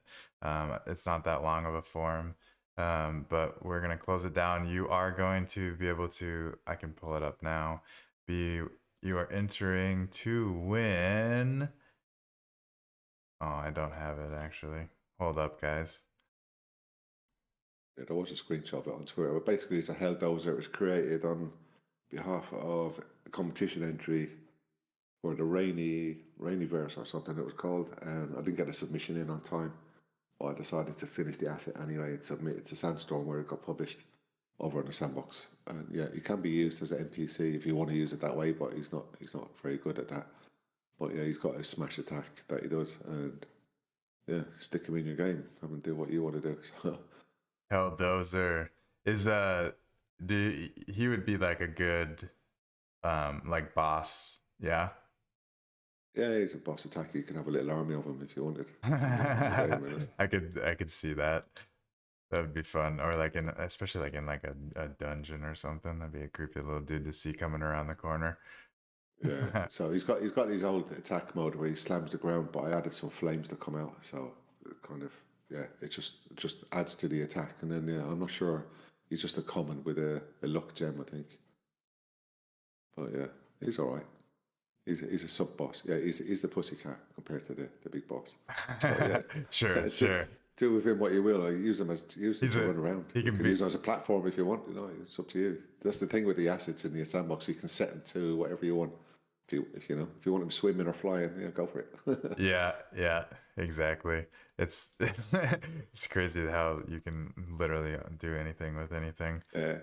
[SPEAKER 1] It's not that long of a form, but we're gonna close it down. You are going to be able to, I can pull it up now, you are entering to win. Oh, I don't have it actually. Hold up, guys.
[SPEAKER 2] Yeah, there was a screenshot of it on Twitter, but basically it's a helldozer. It was created on behalf of a competition entry for the rainy verse or something it was called, and I didn't get a submission in on time. But I decided to finish the asset anyway and submit it to Sandstorm, where it got published over in the sandbox. And yeah, it can be used as an NPC if you want to use it that way, but he's not very good at that. But yeah, he's got a smash attack that he does, and yeah, stick him in your game and do what you want to do. So
[SPEAKER 1] Helldozer is he would be like a good like boss, yeah.
[SPEAKER 2] yeah, he's a boss attacker. You can have a little army of him if you wanted.
[SPEAKER 1] I could see that. That would be fun, or like especially like in like a dungeon or something. That'd be a creepy little dude to see coming around the corner.
[SPEAKER 2] Yeah, so he's got his old attack mode where he slams the ground, but I added some flames to come out, so it kind of it just adds to the attack. And then yeah, I'm not sure, he's just a common with a luck gem, I think. But yeah, he's all right. He's a sub boss. Yeah, he's the pussycat compared to the big boss. So, yeah.
[SPEAKER 1] Sure.
[SPEAKER 2] Do with him what you will. Use him to run around.
[SPEAKER 1] He can
[SPEAKER 2] use him as a platform if you want. You know, it's up to you. That's the thing with the assets in the sandbox. You can set them to whatever you want. If you want him swimming or flying, yeah, go for it.
[SPEAKER 1] yeah, exactly. It's it's crazy how you can literally do anything with anything.
[SPEAKER 2] Yeah,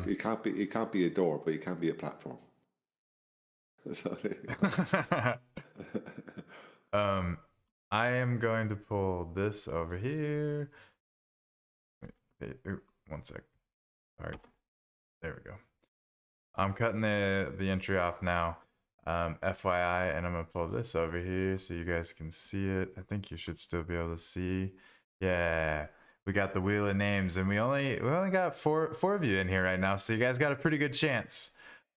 [SPEAKER 2] he can't be a door, but he can be a platform.
[SPEAKER 1] I am going to pull this over here. Wait, one sec. Sorry. There we go. I'm cutting the entry off now. FYI, and I'm gonna pull this over here so you guys can see it. I think you should still be able to see. Yeah, we got the wheel of names, and we only got four of you in here right now, so you guys got a pretty good chance.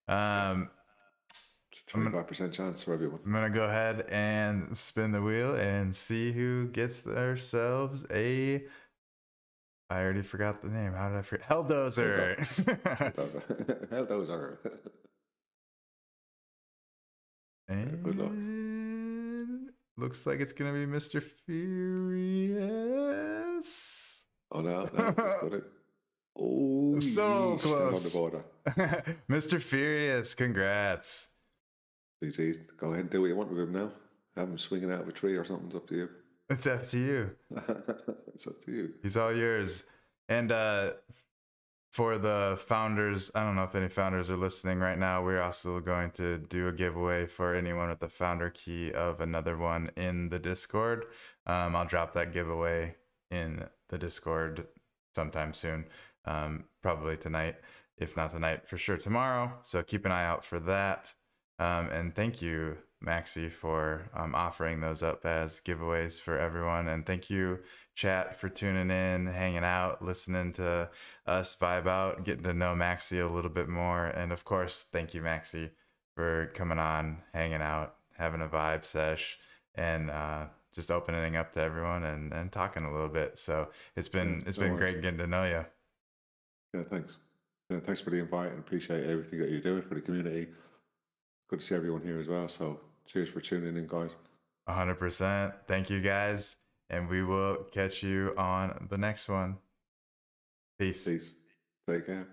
[SPEAKER 2] 25% chance for everyone.
[SPEAKER 1] I'm gonna go ahead and spin the wheel and see who gets themselves a. I already forgot the name. How did I forget? Helldozer.
[SPEAKER 2] Helldozer.
[SPEAKER 1] And
[SPEAKER 2] good luck.
[SPEAKER 1] Looks like it's gonna be Mr. Furious.
[SPEAKER 2] Oh no, that's got it. Oh,
[SPEAKER 1] so close.
[SPEAKER 2] Still on the border.
[SPEAKER 1] Mr. Furious, congrats.
[SPEAKER 2] Please, go ahead and do what you want with him now. Have him swinging out of a tree or something. It's up to you.
[SPEAKER 1] It's up to you.
[SPEAKER 2] It's up to you.
[SPEAKER 1] He's all yours. And for the founders, I don't know if any founders are listening right now, we're also going to do a giveaway for anyone with the founder key of another one in the Discord. I'll drop that giveaway in the Discord sometime soon, probably tonight. If not tonight, for sure tomorrow. So keep an eye out for that. And thank you, Maxie, for offering those up as giveaways for everyone. And thank you, chat, for tuning in, hanging out, listening to us vibe out, getting to know Maxie a little bit more. And of course, thank you, Maxie, for coming on, hanging out, having a vibe sesh, and just opening up to everyone and talking a little bit. So it's been great getting to know you.
[SPEAKER 2] Yeah, thanks. Yeah, thanks for the invite, and appreciate everything that you're doing for the community. Good to see everyone here as well. So cheers for tuning in, guys.
[SPEAKER 1] 100%. Thank you, guys. And we will catch you on the next one. Peace.
[SPEAKER 2] Take care.